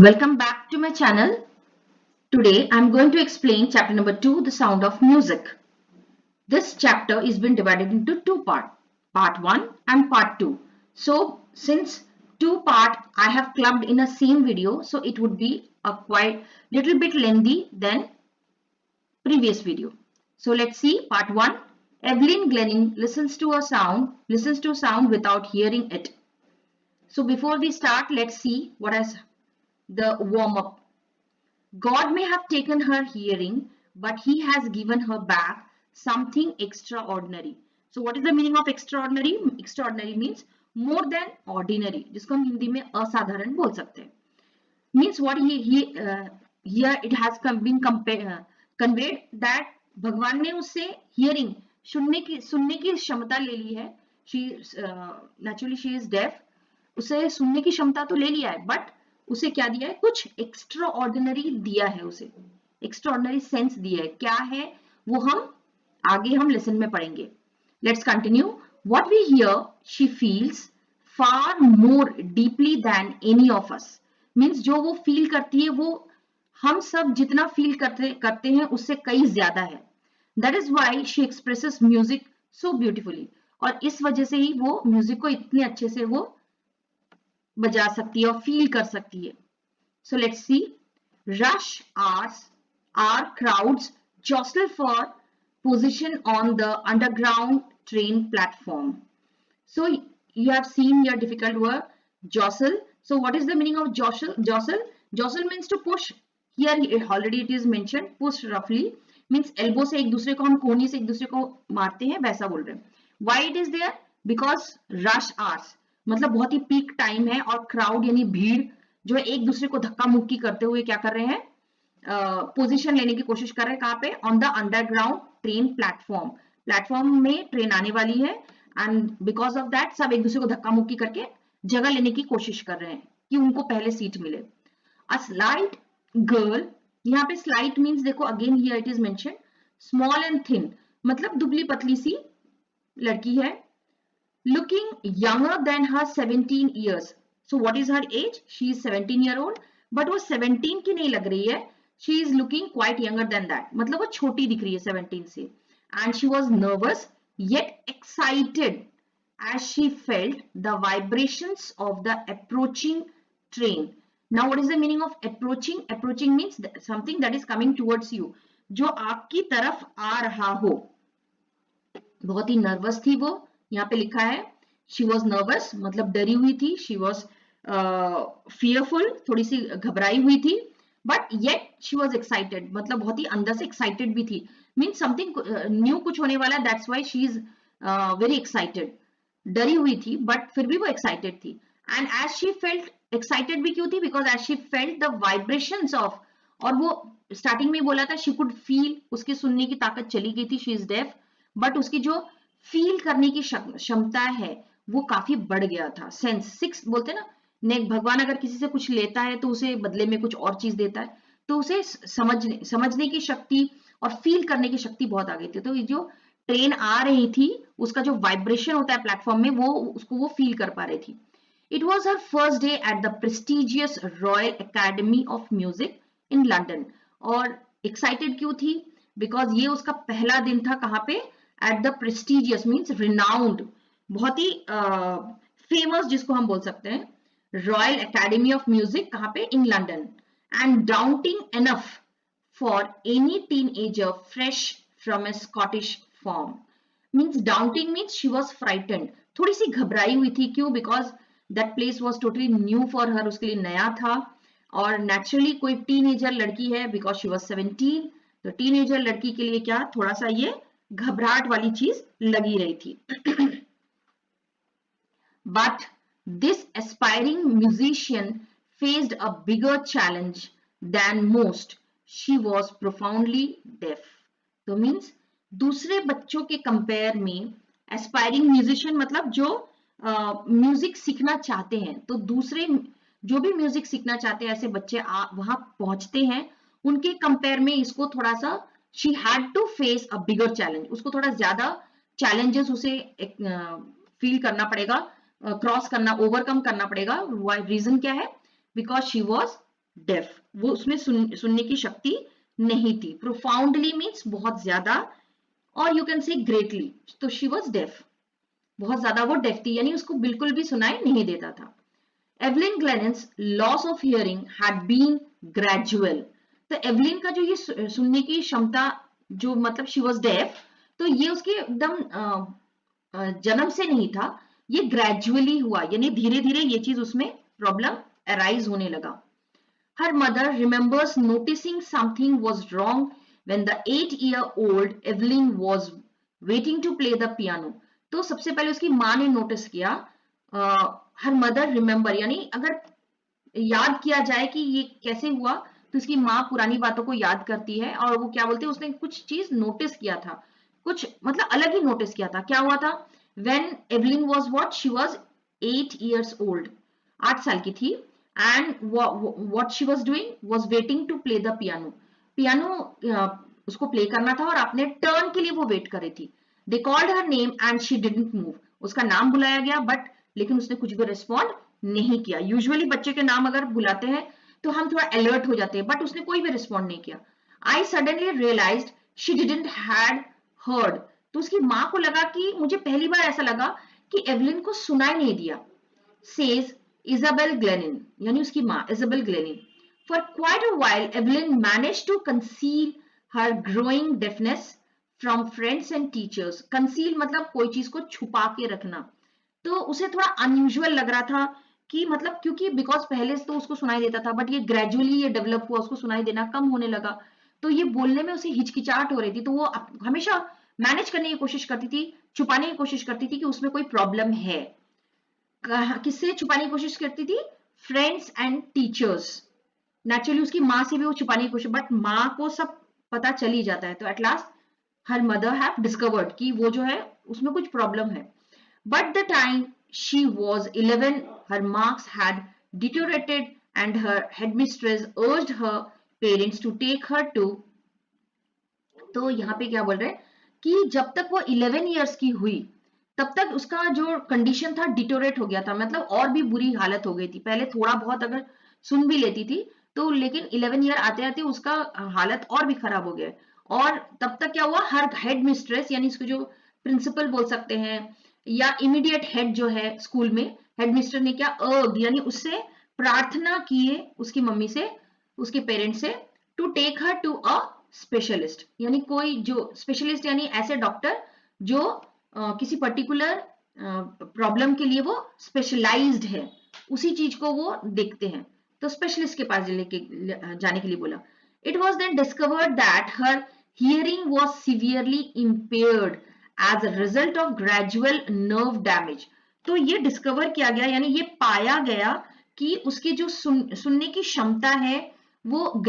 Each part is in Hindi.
Welcome back to my channel. Today I'm going to explain chapter number 2, The Sound of Music. This chapter is been divided into two parts, part 1 and part 2. So since two part I have clubbed in a same video, so it would be a quite little bit lengthy than previous video. So let's see part 1. Evelyn Glenning listens to sound without hearing it. So before we start, let's see what is the warm up. God may have taken her hearing, but he has given her back something extraordinary. So what is the meaning of extraordinary? Extraordinary means more than ordinary, जिसको हम हिंदी में असाधारण बोल सकते हैं. Means what here it has been conveyed that भगवान ने उससे hearing सुनने की क्षमता ले ली है. Naturally she is deaf. उसे सुनने की क्षमता तो ले लिया है, बट उसे क्या दिया है? कुछ एक्स्ट्रा ऑर्डिनरी दिया है, उसे एक्स्ट्राऑर्डिनरी सेंस दिया है. क्या है वो हम लेसन में पढ़ेंगे. Let's continue. What we hear she feels far more deeply than any of us. Means जो वो फील करती है वो हम सब जितना फील करते हैं उससे कई ज्यादा है. That is why she expresses music so beautifully. और इस वजह से ही वो म्यूजिक को इतने अच्छे से वो बजा सकती है और फील कर सकती है. So let's see. Rush hour crowds jostle for position on the underground train platform. So you have seen your difficult word jostle. So what is the meaning of jostle means to push. Here already it is mentioned, push roughly means elbow से एक दूसरे को हम कोहनी से एक दूसरे को मारते हैं, वैसा बोल रहे हैं. Why it is there? Because rush hours मतलब बहुत ही पीक टाइम है और क्राउड यानी भीड़ जो एक दूसरे को धक्का मुक्की करते हुए क्या कर रहे हैं, पोजीशन लेने की कोशिश कर रहे हैं. कहाँ पे? On the underground train platform में ट्रेन आने वाली है एंड बिकॉज ऑफ दैट सब एक दूसरे को धक्का मुक्की करके जगह लेने की कोशिश कर रहे हैं कि उनको पहले सीट मिले. अ स्लाइट गर्ल, यहाँ पे स्लाइट मीन्स देखो again here it is mention small and thin मतलब दुबली पतली सी लड़की है. Looking younger than her 17 years. So what is her age? She is 17-year-old. But वो 17 की नहीं लग रही है. She is looking quite younger than that. मतलब वो छोटी दिख रही है 17 से. And she was nervous yet excited as she felt the vibrations of the approaching train. Now what is the meaning of approaching? Approaching means something that is coming towards you. जो आपकी तरफ आ रहा हो. बहुत ही नर्वस थी वो. यहाँ पे लिखा है शी वॉज नर्वस मतलब डरी हुई थी. शी वॉज फियरफुल थोड़ी सी घबराई हुई थी. But yet she was excited मतलब बहुत ही अंदर से एक्साइटेड भी थी. मीन्स समथिंग न्यू कुछ होने वाला है. That's why she is very excited. डरी हुई थी बट फिर भी वो एक्साइटेड थी. And as she felt excited भी क्यों थी? Because as she felt the vibrations of, और वो स्टार्टिंग में बोला था शी कुड फील, उसकी सुनने की ताकत चली गई थी. शी इज डेफ बट उसकी जो फील करने की क्षमता है वो काफी बढ़ गया था. सेंस सिक्स बोलते ना, भगवान अगर किसी से कुछ लेता है तो उसे बदले में कुछ और चीज देता है, तो उसे समझने की शक्ति और फील करने की शक्ति बहुत आ गई थी. तो ये जो ट्रेन आ रही थी उसका जो वाइब्रेशन होता है प्लेटफॉर्म में वो उसको वो फील कर पा रही थी. It was her first day at the prestigious royal academy of music in London. और एक्साइटेड क्यों थी? बिकॉज ये उसका पहला दिन था. कहाँ पे? At the prestigious means renowned, बहुत ही फेमस जिसको हम बोल सकते हैं, रॉयल एकेडमी ऑफ म्यूजिक. कहाँ पे? In London. And doubting enough for any teenager fresh from A Scottish form. Means doubting means she was frightened, थोड़ी सी घबराई हुई थी. क्यों? Because that place was totally new for her, उसके लिए नया था. और नेचुरली कोई टीनएजर लड़की है बिकॉज शी वॉज 17, तो टीनएजर लड़की के लिए क्या थोड़ा सा ये घबराहट वाली चीज लगी रही थी. But this aspiring musician faced a bigger challenge than most. She was profoundly deaf. तो मीन्स दूसरे बच्चों के कंपेयर में एस्पायरिंग म्यूजिशियन मतलब जो म्यूजिक सीखना चाहते हैं, तो दूसरे जो भी म्यूजिक सीखना चाहते हैं ऐसे बच्चे वहां पहुंचते हैं, उनके कंपेयर में इसको थोड़ा सा she had to face a bigger challenge. उसको थोड़ा ज्यादा challenges उसे फील करना पड़ेगा, क्रॉस करना, ओवरकम करना पड़ेगा. रीजन क्या है? बिकॉज शी वॉज डेफ, वो उसमें सुनने की शक्ति नहीं थी। प्रोफाउंडली मीन्स बहुत ज्यादा, और यू कैन से ग्रेटली, तो शी वॉज डेफ, बहुत ज्यादा वो डेफ थी, यानी उसको बिल्कुल भी सुनाई नहीं देता था। Evelyn Glennie's loss of hearing had been gradual. तो एवलिन का जो ये सुनने की क्षमता, जो मतलब शी वॉज डेफ, तो ये उसके एकदम जन्म से नहीं था, ये ग्रेजुअली हुआ, यानी धीरे धीरे ये चीज उसमें प्रॉब्लम अराइज होने लगा। Her mother remembers noticing something was wrong when the 8-year-old Evelyn was waiting to play the piano. तो सबसे पहले उसकी माँ ने नोटिस किया, हर मदर रिमेंबर, यानी अगर याद किया जाए कि ये कैसे हुआ, तो उसकी माँ पुरानी बातों को याद करती है, और वो क्या बोलते हैं, उसने कुछ चीज नोटिस किया था, कुछ मतलब अलग ही नोटिस किया था। क्या हुआ था? When Evelyn was what? She was 8 years old. 8 साल की थी। And what she was doing was waiting to play the piano. Piano उसको प्ले करना था और अपने टर्न के लिए वो वेट कर रही थी। They called her name and she didn't move. उसका नाम बुलाया गया, बट लेकिन उसने कुछ भी रिस्पॉन्ड नहीं किया। यूजुअली बच्चे के नाम अगर बुलाते हैं तो हम थोड़ा अलर्ट हो जाते हैं, बट उसने कोई भी रिस्पॉन्ड नहीं किया। I suddenly realised she didn't had heard. तो उसकी माँ को लगा कि मुझे पहली बार ऐसा लगा कि एवलिन को सुनाई नहीं दिया। सेज इजाबेल ग्लेनिन, यानी उसकी माँ Isabel Glennie. For quite a while Evelyn managed to conceal her growing deafness from friends and teachers. Conceal मतलब कोई चीज को छुपा के रखना। तो उसे थोड़ा अनयूजुअल लग रहा था कि मतलब, क्योंकि बिकॉज पहले तो उसको सुनाई देता था, बट ये ग्रेजुअली ये डेवलप हुआ, उसको सुनाई देना कम होने लगा, तो ये बोलने में उसे हिचकिचाहट हो रही थी। तो वो हमेशा मैनेज करने की कोशिश करती थी, छुपाने की कोशिश करती थी कि उसमें कोई प्रॉब्लम है। किससे छुपाने की कोशिश करती थी? Friends and teachers. नेचुरली उसकी माँ से भी वो छुपाने की कोशिश, बट माँ को सब पता चल ही जाता है। तो at last her mother have discovered कि वो जो है उसमें कुछ प्रॉब्लम है। But the time she was 11, her marks had deteriorated and her headmistress urged her parents to take her to। तो यहाँ पे क्या बोल रहे हैं कि जब तक वो 11 years की हुई, तब तक उसका जो कंडीशन था डिटोरेट हो गया था, मतलब और भी बुरी हालत हो गई थी। पहले थोड़ा बहुत अगर सुन भी लेती थी, तो लेकिन 11 ईयर आते आते उसका हालत और भी खराब हो गया। और तब तक क्या हुआ, हर हेड मिस्ट्रेस, यानी इसको जो प्रिंसिपल बोल सकते हैं, या इमीडिएट हेड जो है स्कूल में, हेड मिस्टर ने क्या यानी उससे प्रार्थना किए, उसकी मम्मी से, उसके पेरेंट्स से, to take her to a specialist, यानी कोई जो स्पेशलिस्ट, यानी ऐसे डॉक्टर जो किसी पर्टिकुलर प्रॉब्लम के लिए वो स्पेशलाइज्ड है, उसी चीज को वो देखते हैं। तो स्पेशलिस्ट के पास जाने के लिए बोला। It was then discovered that her hearing was severely impaired as a result of gradual nerve damage. तो ये डिस्कवर किया गया, यानी ये पाया गया कि उसकी जो सुनने की क्षमता है वो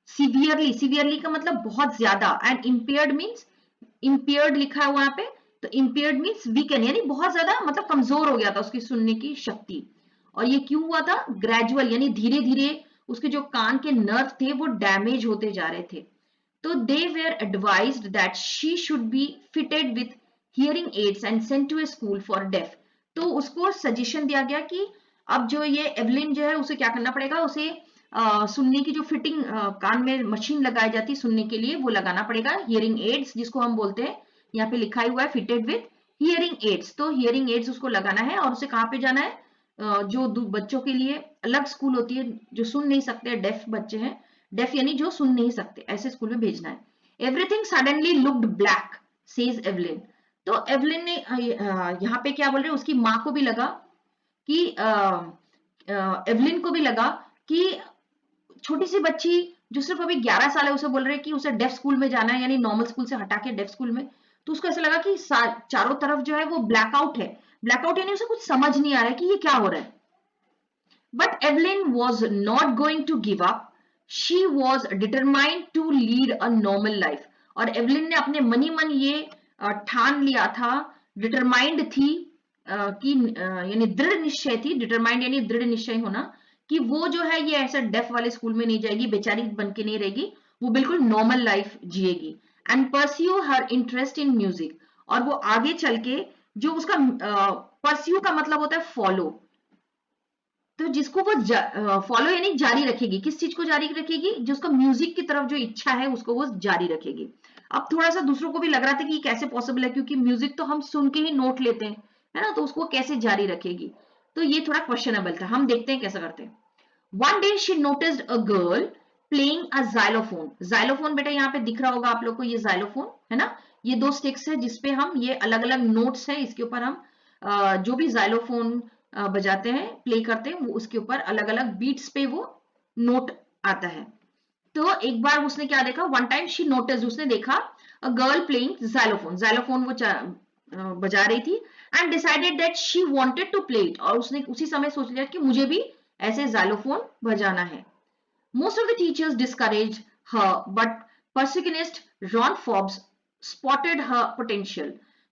सिवियरली, सिवियरली का मतलब बहुत ज्यादा, एंड इम्पेयर्ड मीन्स, इम्पेयर्ड लिखा है वहां पे, तो इम्पेयर्ड मीन्स वीकन, यानी बहुत ज्यादा मतलब कमजोर हो गया था उसकी सुनने की शक्ति। और ये क्यों हुआ था? ग्रेजुअल, यानी धीरे धीरे उसके जो कान के नर्व थे वो डैमेज होते जा रहे थे। तो they were advised that she should be fitted with hearing aids and sent to a school for deaf. तो उसको सजेशन दिया गया कि अब जो ये एवलिन जो है उसे क्या करना पड़ेगा, उसे सुनने की जो फिटिंग कान में मशीन लगाई जाती है सुनने के लिए, वो लगाना पड़ेगा, हियरिंग एड्स जिसको हम बोलते हैं। यहाँ पे लिखा ही हुआ है फिटेड विथ हियरिंग एड्स। तो हियरिंग एड्स उसको लगाना है, और उसे कहाँ पे जाना है? जो बच्चों के लिए अलग स्कूल होती है, जो सुन नहीं सकते, डेफ बच्चे हैं, डेफ यानी जो सुन नहीं सकते, ऐसे स्कूल में भेजना है। Everything suddenly looked black, says Evelyn. तो एवलिन ने यहाँ पे क्या बोल रहे हैं, उसकी माँ को भी लगा कि एवलिन को भी लगा कि छोटी सी बच्ची जो सिर्फ अभी 11 साल है, उसे बोल रहे हैं कि उसे डेफ स्कूल में जाना है, यानी नॉर्मल स्कूल से हटा के डेफ स्कूल में। तो उसको ऐसा लगा कि चारों तरफ जो है वो ब्लैकआउट है। ब्लैकआउट यानी उसे कुछ समझ नहीं आ रहा है कि ये क्या हो रहा है। But Evelyn was not going to give up. She was determined to lead a normal life. और एवलिन ने अपने मनी मन ये ठान लिया था, डिटरमाइंड थी, कि यानी दृढ़ निश्चय थी, डिटरमाइंड यानी दृढ़ निश्चय होना, कि वो जो है ये ऐसा डेफ वाले स्कूल में नहीं जाएगी, बेचारी बन के नहीं रहेगी, वो बिल्कुल नॉर्मल लाइफ जिएगी। And pursue her interest in music. और वो आगे चल के जो उसका परस्यू का मतलब होता है फॉलो, तो जिसको वो फॉलो यानी जारी रखेगी, किस चीज को जारी रखेगी, जो उसका म्यूजिक की तरफ जो इच्छा है उसको वो जारी रखेगी। अब थोड़ा सा दूसरों को भी लग रहा था कि ये कैसे पॉसिबल है, क्योंकि म्यूजिक तो हम सुन के ही नोट लेते हैं, है ना, तो उसको कैसे जारी रखेगी, तो ये थोड़ा क्वेश्चनेबल था। हम देखते हैं कैसा करते हैं। One day she noticed a girl playing a xylophone. Xylophone बेटा यहाँ पे दिख रहा होगा आप लोग को, ये xylophone है ना, ये दो स्टिक्स है जिसपे हम ये अलग अलग नोट्स है, इसके ऊपर हम जो भी xylophone बजाते हैं, प्ले करते हैं, वो उसके ऊपर अलग अलग बीट्स पे वो नोट आता है। तो एक बार उसने क्या देखा, वन टाइम शी नोटिस, उसने देखा a girl playing xylophone, xylophone वो बजा रही थी, and decided that she wanted to play it, और उसने उसी समय सोच लिया कि मुझे भी ऐसे xylophone बजाना है। Most of the teachers discouraged her, but percussionist Ron Forbes spotted her potential.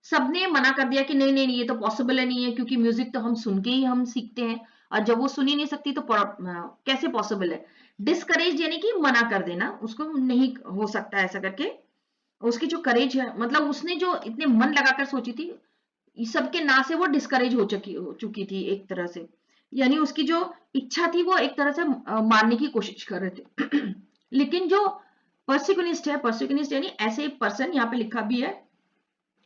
सबने मना कर दिया कि नहीं नहीं नहीं, ये तो पॉसिबल नहीं है, क्योंकि म्यूजिक तो हम सुन के ही हम सीखते हैं, और जब वो सुन ही नहीं सकती तो कैसे पॉसिबल है। डिस्करेज यानी कि मना कर देना, उसको नहीं हो सकता ऐसा करके। उसकी जो करेज है, मतलब उसने जो इतने मन लगाकर सोची थी, सबके ना से वो डिस्करेज हो चुकी थी एक तरह से, यानी उसकी जो इच्छा थी वो एक तरह से मारने की कोशिश कर रहे थे। लेकिन जो परसिक्यूनिस्ट है, परसिक्यूनिस्ट यानी ऐसे पर्सन, यहाँ पे लिखा भी है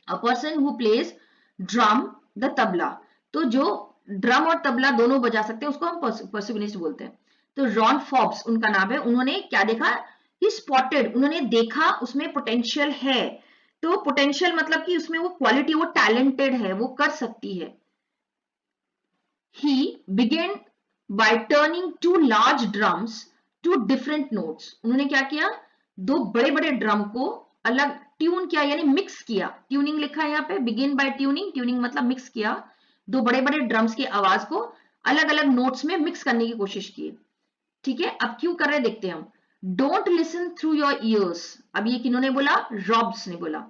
a person who plays drum the tabla, तो जो ड्रम और तबला दोनों बजा सकते हैं उसको हम परसिक्यूनिस्ट बोलते हैं। तो रॉन फॉब्स उनका नाम है, उन्होंने क्या देखा, ही स्पॉटेड, उन्होंने देखा उसमें पोटेंशियल है। तो पोटेंशियल मतलब कि उसमें वो क्वालिटी, वो टैलेंटेड है, वो कर सकती है। He began by turning two large drums to different notes. उन्होंने क्या किया, दो बड़े बड़े ड्रम को अलग ट्यून किया, यानी मिक्स किया। ट्यूनिंग लिखा है यहाँ पे, बिगिन बाय ट्यूनिंग, ट्यूनिंग मतलब मिक्स किया। दो बड़े बड़े ड्रम्स की आवाज को अलग अलग नोट्स में मिक्स करने की कोशिश की। ठीक है, अब क्यों कर रहे देखते हैं हम। Don't listen through your years, अब ये किन्होंने बोला, रॉब्स ने बोला।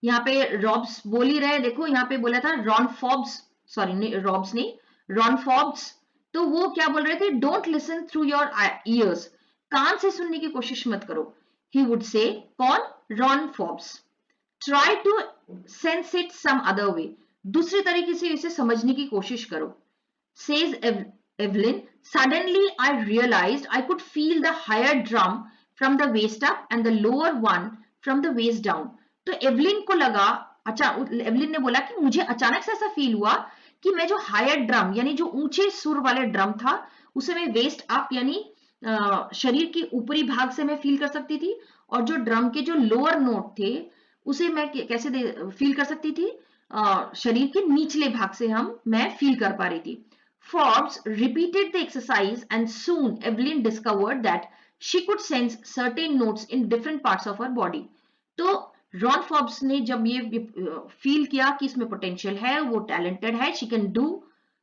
यहाँ पे रॉब्स बोल ही रहे, देखो यहाँ पे बोला था रॉन फॉब्स, सॉरी रॉब्स ने, रॉन फॉब्स। तो वो क्या बोल रहे थे, don't listen through your ears, कान से सुनने की कोशिश मत करो। ही वुड से, कौन, रॉन फॉब्स। Try to sense it some other way, दूसरे तरीके से इसे समझने की कोशिश करो। Says Evelyn, suddenly I realized I could feel the higher drum from the waist up and the lower one from the waist down. तो एवलिन को लगा, अच्छा एवलिन ने बोला कि मुझे अचानक से ऐसा फील हुआ कि मैं जो हायर ड्रम यानी जो ऊंचे सुर वाले ड्रम था उसे मैं वेस्ट अप यानी शरीर के ऊपरी भाग से मैं फील कर सकती थी, और जो ड्रम के जो लोअर नोट थे उसे मैं कैसे फील कर सकती थी, शरीर के निचले भाग से मैं फील कर पा रही थी। Forbes repeated the exercise and soon Evelyn discovered that she could sense certain notes in different parts of her body. तो रॉन फॉर्ब्स ने जब ये फील किया कि इसमें पोटेंशियल है, वो टैलेंटेड है, she can do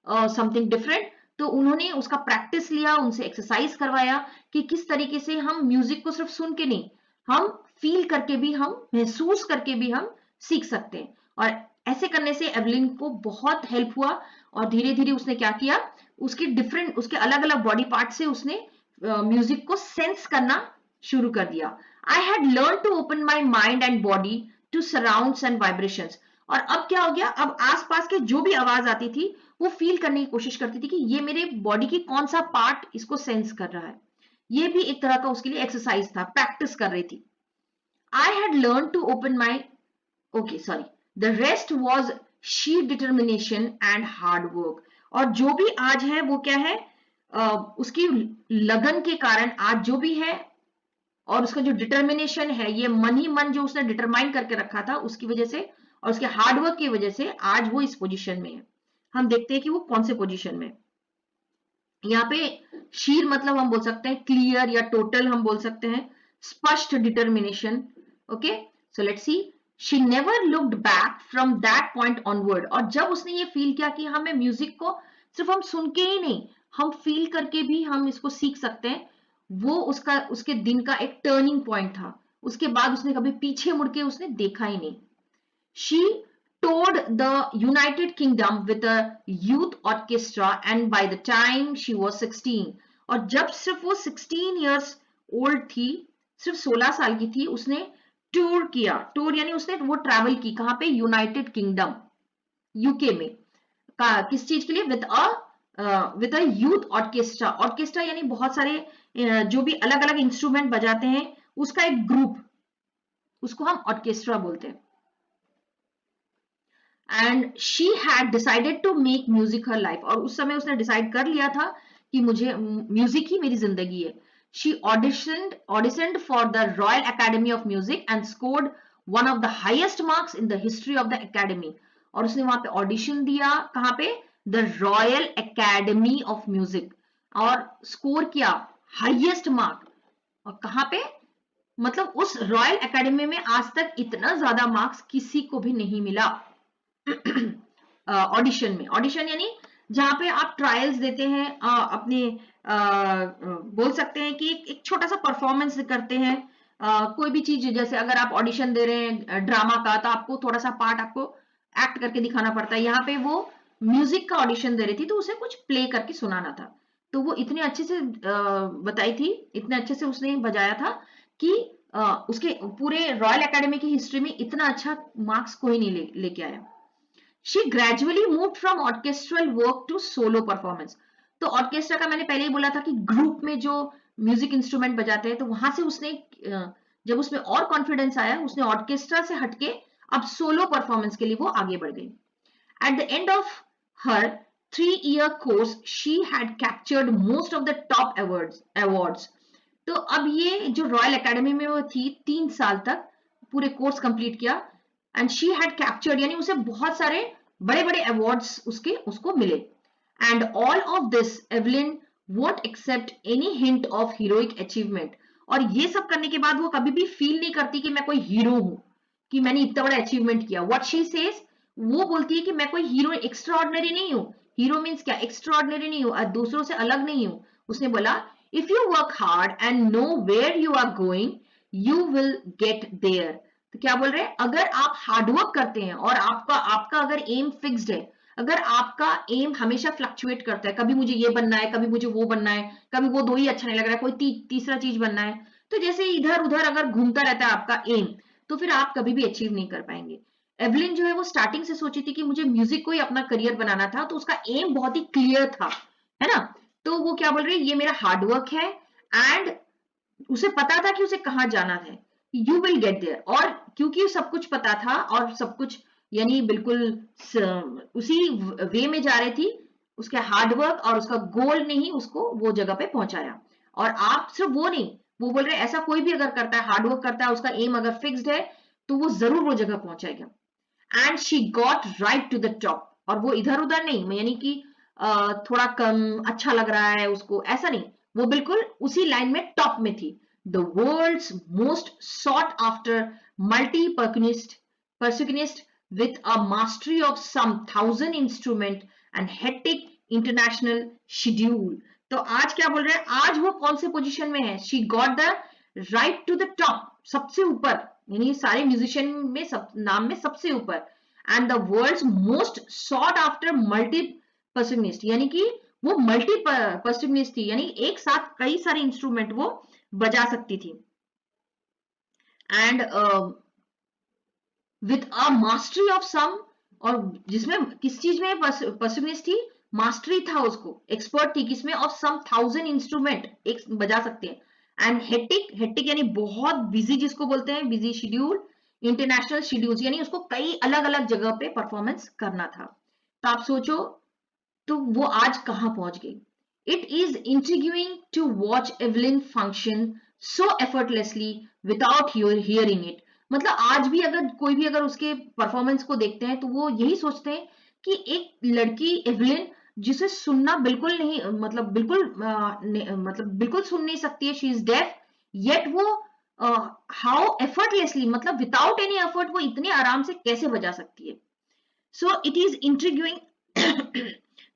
something different, तो उन्होंने उसका प्रैक्टिस लिया, उनसे एक्सरसाइज करवाया कि किस तरीके से हम म्यूजिक को सिर्फ सुन के नहीं, हम फील करके भी, हम महसूस करके भी हम सीख सकते हैं। और ऐसे करने से एवलिन को बहुत हेल्प हुआ, और धीरे धीरे उसने क्या किया, उसके डिफरेंट, उसके अलग अलग बॉडी पार्ट से उसने म्यूजिक को सेंस करना शुरू कर दिया। I had learn to open my mind and body to surrounds and vibrations, और अब क्या हो गया, अब आसपास के जो भी आवाज आती थी वो फील करने की कोशिश करती थी कि ये मेरे बॉडी की कौन सा पार्ट इसको सेंस कर रहा है। ये भी एक तरह का उसके लिए एक्सरसाइज था, प्रैक्टिस कर रही थी। I had learn to open my, okay sorry, the rest was she determination and hard work, और जो भी आज है वो क्या है, उसकी लगन के कारण आज जो भी है, और उसका जो डिटर्मिनेशन है, ये मन ही मन जो उसने डिटरमाइन करके रखा था उसकी वजह से, और उसके हार्डवर्क की वजह से आज वो इस पोजीशन में है। हम देखते हैं कि वो कौन से पोजीशन में। यहाँ पे शीर मतलब हम बोल सकते हैं क्लियर या टोटल हम बोल सकते हैं, स्पष्ट determination. Okay, so let's C, she never looked back from that point onward, और जब उसने ये फील किया कि हमें म्यूजिक को सिर्फ हम सुन के ही नहीं, हम फील करके भी हम इसको सीख सकते हैं, वो उसका, उसके दिन का एक टर्निंग पॉइंट था। उसके बाद उसने कभी पीछे मुड़ के उसने देखा ही नहीं। She toured the United Kingdom with a youth orchestra, and by the time she was 16, और जब सिर्फ वो 16 years old थी, सिर्फ 16 साल की थी, उसने टूर किया। टूर यानी उसने वो ट्रैवल की, कहाँ पे, यूनाइटेड किंगडम, यूके में, किस चीज के लिए, with a with a youth orchestra. Orchestra यानी बहुत सारे जो भी अलग अलग इंस्ट्रूमेंट बजाते हैं उसका एक ग्रुप, उसको हम ऑर्केस्ट्रा बोलते हैं। And she had decided to make music her life, और उस समय उसने डिसाइड कर लिया था कि मुझे म्यूजिक ही मेरी जिंदगी है। She auditioned for the royal academy of music and scored one of the highest marks in the history of the academy. और उसने वहां पे ऑडिशन दिया, कहाँ पे, the royal academy of music, और स्कोर किया हाईएस्ट मार्क। और कहाँ पे, मतलब उस रॉयल एकेडमी में आज तक इतना ज्यादा मार्क्स किसी को भी नहीं मिला। ऑडिशन में, ऑडिशन यानी जहां पे आप ट्रायल्स देते हैं, अपने बोल सकते हैं कि एक छोटा सा परफॉर्मेंस करते हैं। कोई भी चीज, जैसे अगर आप ऑडिशन दे रहे हैं ड्रामा का, तो आपको थोड़ा सा पार्ट आपको एक्ट करके दिखाना पड़ता है। यहाँ पे वो म्यूजिक का ऑडिशन दे रही थी, तो उसे कुछ प्ले करके सुनाना था। तो वो इतने अच्छे से बताई थी, इतने अच्छे से उसने बजाया था कि उसके पूरे रॉयल एकेडमी की हिस्ट्री में इतना अच्छा मार्क्स कोई नहीं लेके आया। She gradually moved from orchestral work to solo performance। तो ऑर्केस्ट्रा का मैंने पहले ही बोला था कि ग्रुप में जो म्यूजिक इंस्ट्रूमेंट बजाते हैं, तो वहां से उसने जब उसमें और कॉन्फिडेंस आया, उसने ऑर्केस्ट्रा से हटके अब सोलो परफॉर्मेंस के लिए वो आगे बढ़ गई। At the end of her 3-year course, she had captured most of the top awards। तो अब ये जो रॉयल एकेडमी में वो थी 3 साल तक पूरे कोर्स कंप्लीट किया, एंड शी हैड कैप्चर्ड यानी उसे बहुत सारे बड़े बड़े अवार्ड्स उसको मिले। And all of this Evelyn won't accept any hint of heroic achievement. और ये सब करने के बाद वो कभी भी फील नहीं करती कि मैं कोई हीरो हूं, कि मैंने इतना बड़ा अचीवमेंट किया। व्हाट शी सेज, वो बोलती है कि मैं कोई हीरो एक्स्ट्रा ऑर्डिनरी नहीं हूँ। हीरो मीन्स क्या, एक्स्ट्रा ऑर्डिनरी नहीं हूँ, दूसरों से अलग नहीं हूँ। उसने बोला, if you work hard and know where you are going, you will get there. तो क्या बोल रहे हैं, अगर आप हार्डवर्क करते हैं और आपका आपका अगर एम फिक्स्ड है, अगर आपका एम हमेशा फ्लक्चुएट करता है, कभी मुझे ये बनना है, कभी मुझे वो बनना है, कभी वो दो ही अच्छा नहीं लग रहा है, कोई तीसरा चीज बनना है, तो जैसे इधर उधर अगर घूमता रहता है आपका एम, तो फिर आप कभी भी अचीव नहीं कर पाएंगे। एवलिन जो है वो स्टार्टिंग से सोची थी कि मुझे म्यूजिक को ही अपना करियर बनाना था, तो उसका एम बहुत ही क्लियर था, है ना। तो वो क्या बोल रही है, ये मेरा हार्डवर्क है, एंड उसे पता था कि उसे कहाँ जाना है, यू विल गेट देयर। और क्योंकि सब कुछ पता था और सब कुछ यानी बिल्कुल उसी वे में जा रही थी, उसके हार्डवर्क और उसका गोल ने ही उसको वो जगह पे पहुंचाया। और आप सिर्फ वो नहीं, वो बोल रहे ऐसा कोई भी अगर करता है, हार्डवर्क करता है, उसका एम अगर फिक्स्ड है, तो वो जरूर वो जगह पहुंचाएगा। And she got right to the top. और वो इधर उधर नहीं, यानी कि थोड़ा कम अच्छा लग रहा है उसको, ऐसा नहीं, वो बिल्कुल उसी लाइन में टॉप में थी। The world's most sought after multi percussionist with a mastery of some 1,000 instrument and hectic international schedule। तो आज क्या बोल रहे हैं, आज वो कौन से पोजीशन में है, she got the right to the top, सबसे ऊपर, यानी सारे म्यूजिशियन में नाम में सबसे ऊपर। And the world's most sought after multi percussionist, यानी कि वो मल्टी पर्सनिस्ट थी, यानी एक साथ कई सारे इंस्ट्रूमेंट वो बजा सकती थी। And with a mastery of some, और जिसमें किस चीज में पर्सनिस्ट थी, मास्टरी था, उसको एक्सपर्ट थी किसमें, ऑफ सम 1,000 इंस्ट्रूमेंट एक बजा सकते हैं। एंड हेक्टिक, हेक्टिक यानी बहुत बिजी, जिसको बोलते हैं बिजी शेड्यूल, इंटरनेशनल शेड्यूल्स, यानी उसको कई अलग अलग जगह पे परफॉर्मेंस करना था। तो आप सोचो, तो वो आज कहां पहुंच गई। It is intriguing to watch Evelyn function so effortlessly without hearing it. मतलब आज भी अगर कोई भी अगर उसके परफॉर्मेंस को देखते हैं, तो वो यही सोचते हैं कि एक लड़की एवलिन, जिसे सुनना बिल्कुल नहीं, मतलब बिल्कुल मतलब बिल्कुल सुन नहीं सकती है, शी इज डेफ, येट वो हाउ एफर्टलेसली, मतलब विदाउट एनी एफर्ट वो इतने आराम से कैसे बजा सकती है। सो इट इज इंट्रिग्यूइंग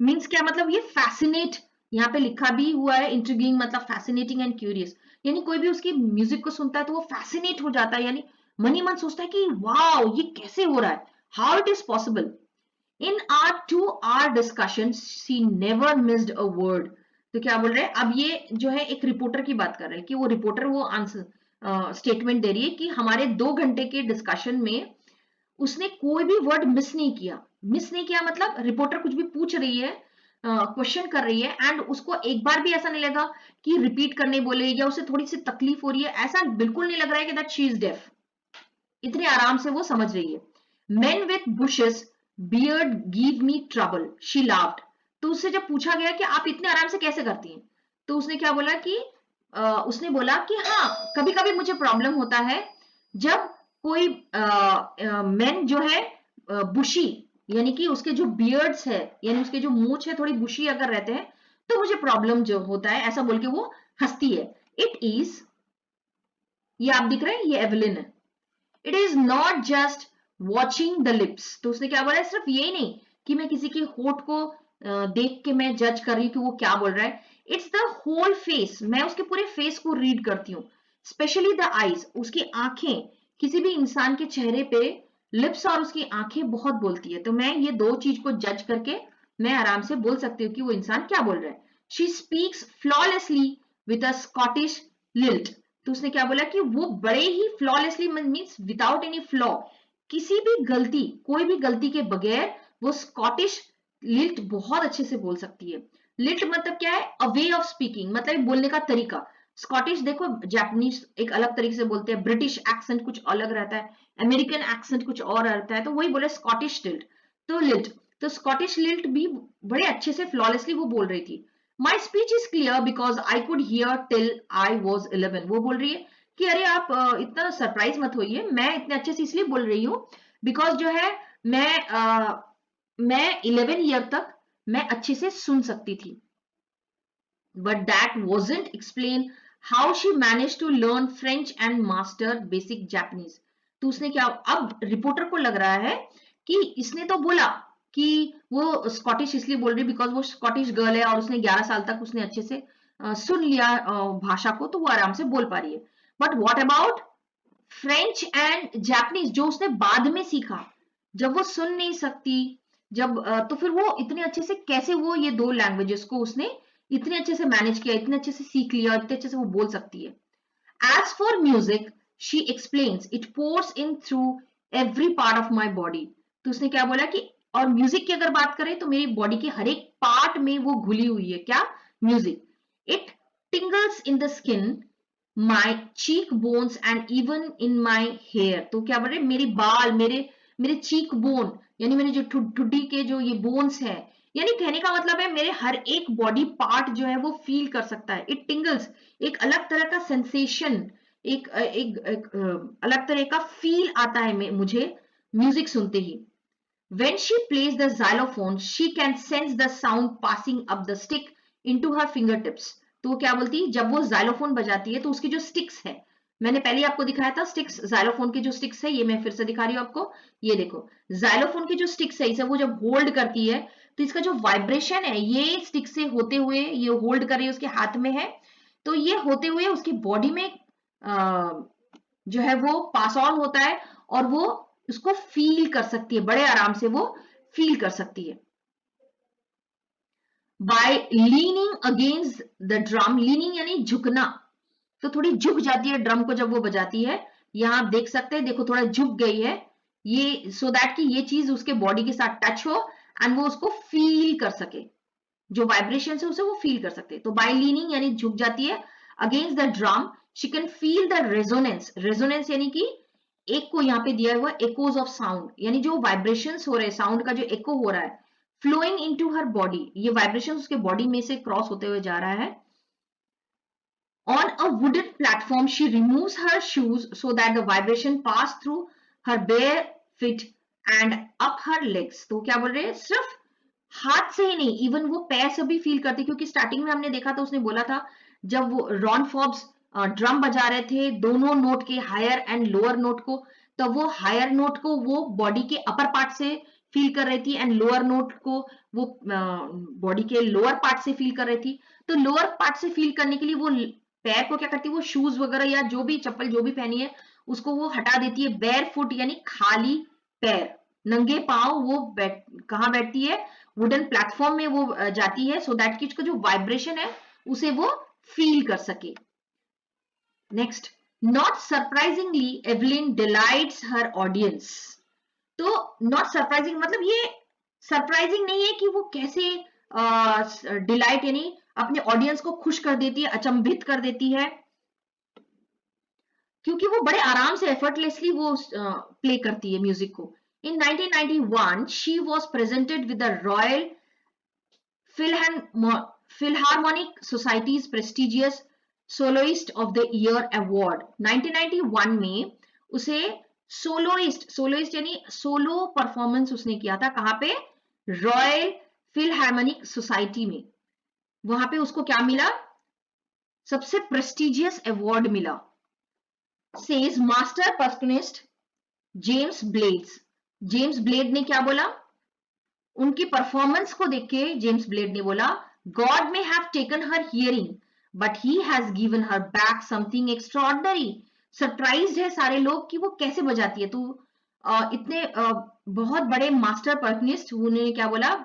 मीन्स क्या, मतलब ये फैसिनेट, यहाँ पे लिखा भी हुआ है, इंट्रिग्यूइंग मतलब फैसिनेटिंग एंड क्यूरियस, यानी कोई भी उसकी म्यूजिक को सुनता है तो वो फैसिनेट हो जाता है, यानी मन ही मन सोचता है कि वाओ ये कैसे हो रहा है, how it is possible. In are 2 hour discussion she never missed a word. तो क्या बोल रहे हैं, अब ये जो है एक रिपोर्टर की बात कर रहे हैं, कि वो रिपोर्टर वो आंसर स्टेटमेंट दे रही है कि हमारे 2 घंटे के डिस्कशन में उसने कोई भी वर्ड मिस नहीं किया। मिस नहीं किया मतलब रिपोर्टर कुछ भी पूछ रही है, क्वेश्चन कर रही है एंड उसको एक बार भी ऐसा नहीं लगा कि रिपीट करने बोले या उसे थोड़ी सी तकलीफ हो रही है, ऐसा बिल्कुल नहीं लग रहा है कि दैट शी इज डेफ। इतने आराम से वो समझ रही है। Men with bushes beard give me trouble, she laughed। तो उससे जब पूछा गया कि आप इतने आराम से कैसे करती हैं, तो उसने क्या बोला कि उसने बोला कि हाँ, कभी कभी मुझे प्रॉब्लम होता है जब कोई मैन जो है बुशी, यानी कि उसके जो बियर्ड्स है, यानी उसके जो मूछ है थोड़ी बुशी अगर रहते हैं, तो मुझे प्रॉब्लम जो होता है, ऐसा बोल के वो हंसती है। इट इज, ये आप दिख रहे हैं, ये एवलिन है। It is not just watching the lips. तो उसने क्या बोला है, सिर्फ यही नहीं कि मैं किसी के होठ को देख के मैं जज कर रही हूँ कि वो क्या बोल रहा है। इट्स द होल फेस, मैं उसके पूरे फेस को रीड करती हूँ। स्पेशली द आईज, उसकी आंखें, किसी भी इंसान के चेहरे पे लिप्स और उसकी आंखें बहुत बोलती है। तो मैं ये दो चीज को जज करके मैं आराम से बोल सकती हूँ कि वो इंसान क्या बोल रहा है। She speaks flawlessly with a Scottish lilt. तो उसने क्या बोला कि वो बड़े ही flawlessly means without any flaw, किसी भी गलती, कोई भी गलती के बगैर वो स्कॉटिश लिल्ट बहुत अच्छे से बोल सकती है। लिल्ट मतलब क्या है, अ वे ऑफ स्पीकिंग, मतलब बोलने का तरीका। स्कॉटिश देखो, जापानीज एक अलग तरीके से बोलते हैं, ब्रिटिश एक्सेंट कुछ अलग रहता है, अमेरिकन एक्सेंट कुछ और रहता है, तो वही बोले स्कॉटिश लिल्ट। तो लिल्ट, तो स्कॉटिश लिल्ट भी बड़े अच्छे से फ्लॉलेसली वो बोल रही थी। My speech is clear because I could hear till I was 11। वो बोल रही है कि अरे आप इतना सरप्राइज मत होइए, मैं इतने अच्छे से इसलिए बोल रही हूँ बिकॉज जो है मैं 11 ईयर तक मैं अच्छे से सुन सकती थी। But that wasn't explain how she manage to learn French and master basic Japanese. तो उसने क्या, अब रिपोर्टर को लग रहा है कि इसने तो बोला कि वो स्कॉटिश इसलिए बोल रही बिकॉज वो स्कॉटिश गर्ल है और उसने 11 साल तक उसने अच्छे से सुन लिया भाषा को, तो वो आराम से बोल पा रही है। But what about French and Japanese जो उसने बाद में सीखा, जब वो सुन नहीं सकती, जब तो फिर वो इतने अच्छे से कैसे वो ये दो लैंग्वेजेस को उसने इतने अच्छे से मैनेज किया, इतने अच्छे से सीख लिया, इतने अच्छे से वो बोल सकती है। As for music, she explains, it pours in through every part of my body. तो उसने क्या बोला कि और म्यूजिक की अगर बात करें तो मेरी बॉडी के हर एक पार्ट में वो घुली हुई है, क्या, music. It tingles in the skin, my cheek bones and even in my hair. तो क्या बोल रहे, मेरी बाल, मेरे मेरे चीक बोन, यानी मेरे जो ठुड्डी के जो ये बोन्स है, यानी कहने का मतलब है मेरे हर एक बॉडी पार्ट जो है वो फील कर सकता है। इट टिंगल्स, एक अलग तरह का सेंसेशन, एक अलग तरह का फील आता है मुझे म्यूजिक सुनते ही। When she plays the xylophone, she can sense the sound passing up the stick into her fingertips। तो वो क्या बोलती है, जब वो xylophone बजाती है तो उसकी जो स्टिक्स है, मैंने पहले आपको दिखाया था स्टिक्स, xylophone की जो स्टिक्स है, ये मैं फिर से दिखा रही हूँ आपको। ये देखो, xylophone की जो स्टिक्स है, इसे वो जब होल्ड करती है तो इसका जो वाइब्रेशन है ये स्टिक से होते हुए, ये होल्ड कर रही है, उसके हाथ में है, तो ये होते हुए उसकी बॉडी में जो है वो पास ऑन होता है और वो उसको फील कर सकती है, बड़े आराम से वो फील कर सकती है। By leaning against the drum, leaning यानी झुकना, तो थोड़ी झुक जाती है ड्रम को जब वो बजाती है। यहां आप देख सकते हैं, देखो थोड़ा झुक गई है ये, सो दैट कि ये चीज उसके बॉडी के साथ टच हो एंड वो उसको फील कर सके, जो वाइब्रेशन है उसे वो फील कर सकते हैं। तो बाय लीनिंग यानी झुक जाती है, against the drum she can feel the resonance, resonance यानी कि एक को यहाँ पे दिया हुआ एकोज ऑफ साउंड, यानी जो वाइब्रेशंस हो रहे हैं, साउंड का जो एको हो रहा है, फ्लोइंग इनटू हर बॉडी, ये वाइब्रेशन उसके बॉडी में से क्रॉस होते हुए जा रहा है। On a wooden platform she removes her shoes so that the vibration pass through her bare feet and up her legs. तो क्या बोल रहे हैं, सिर्फ हाथ से ही नहीं, इवन वो पैर से भी फील करती, क्योंकि स्टार्टिंग में हमने देखा था, उसने बोला था जब वो रॉन फॉब्स ड्रम बजा रहे थे दोनों नोट के, हायर एंड लोअर नोट को, तब वो हायर नोट को वो बॉडी के अपर पार्ट से फील कर रही थी एंड लोअर नोट को वो बॉडी के लोअर पार्ट से फील कर रही थी। तो लोअर पार्ट से फील करने के लिए वो पैर को क्या करती है, वो शूज वगैरह या जो भी चप्पल जो भी पहनी है उसको वो हटा देती है, बेयर फुट यानी खाली पैर, नंगे पांव वो कहाँ बैठती है, वुडन प्लेटफॉर्म में वो जाती है, सो दैट कि उसका जो वाइब्रेशन है उसे वो फील कर सके। Next, not surprisingly Evelyn delights her audience. तो नॉट सरप्राइजिंग मतलब ये सरप्राइजिंग नहीं है कि वो कैसे डिलाइट यानी अपने ऑडियंस को खुश कर देती है, अचंभित कर देती है, क्योंकि वो बड़े आराम से एफर्टलेसली वो प्ले करती है म्यूजिक को. इन 1991 she was presented with the royal Philharmonic societies prestigious soloist of the year award. 1991 में उसे सोलोइस्ट यानी सोलो परफॉर्मेंस उसने किया था. कहाँ पे? रॉयल फिलहार्मोनिक सोसाइटी में. वहां पे उसको क्या मिला? सबसे प्रेस्टिजियस अवार्ड मिला. Says master percussionist James Blades. James Blade ने क्या बोला? उनकी परफॉर्मेंस को देख के जेम्स ब्लेड ने बोला, God may have taken her hearing but he has given her back something extraordinary. Surprised है सारे लोग कि वो कैसे बजाती है. तो इतने बहुत बड़े मास्टर पर्कनिस्ट, उन्होंने क्या बोला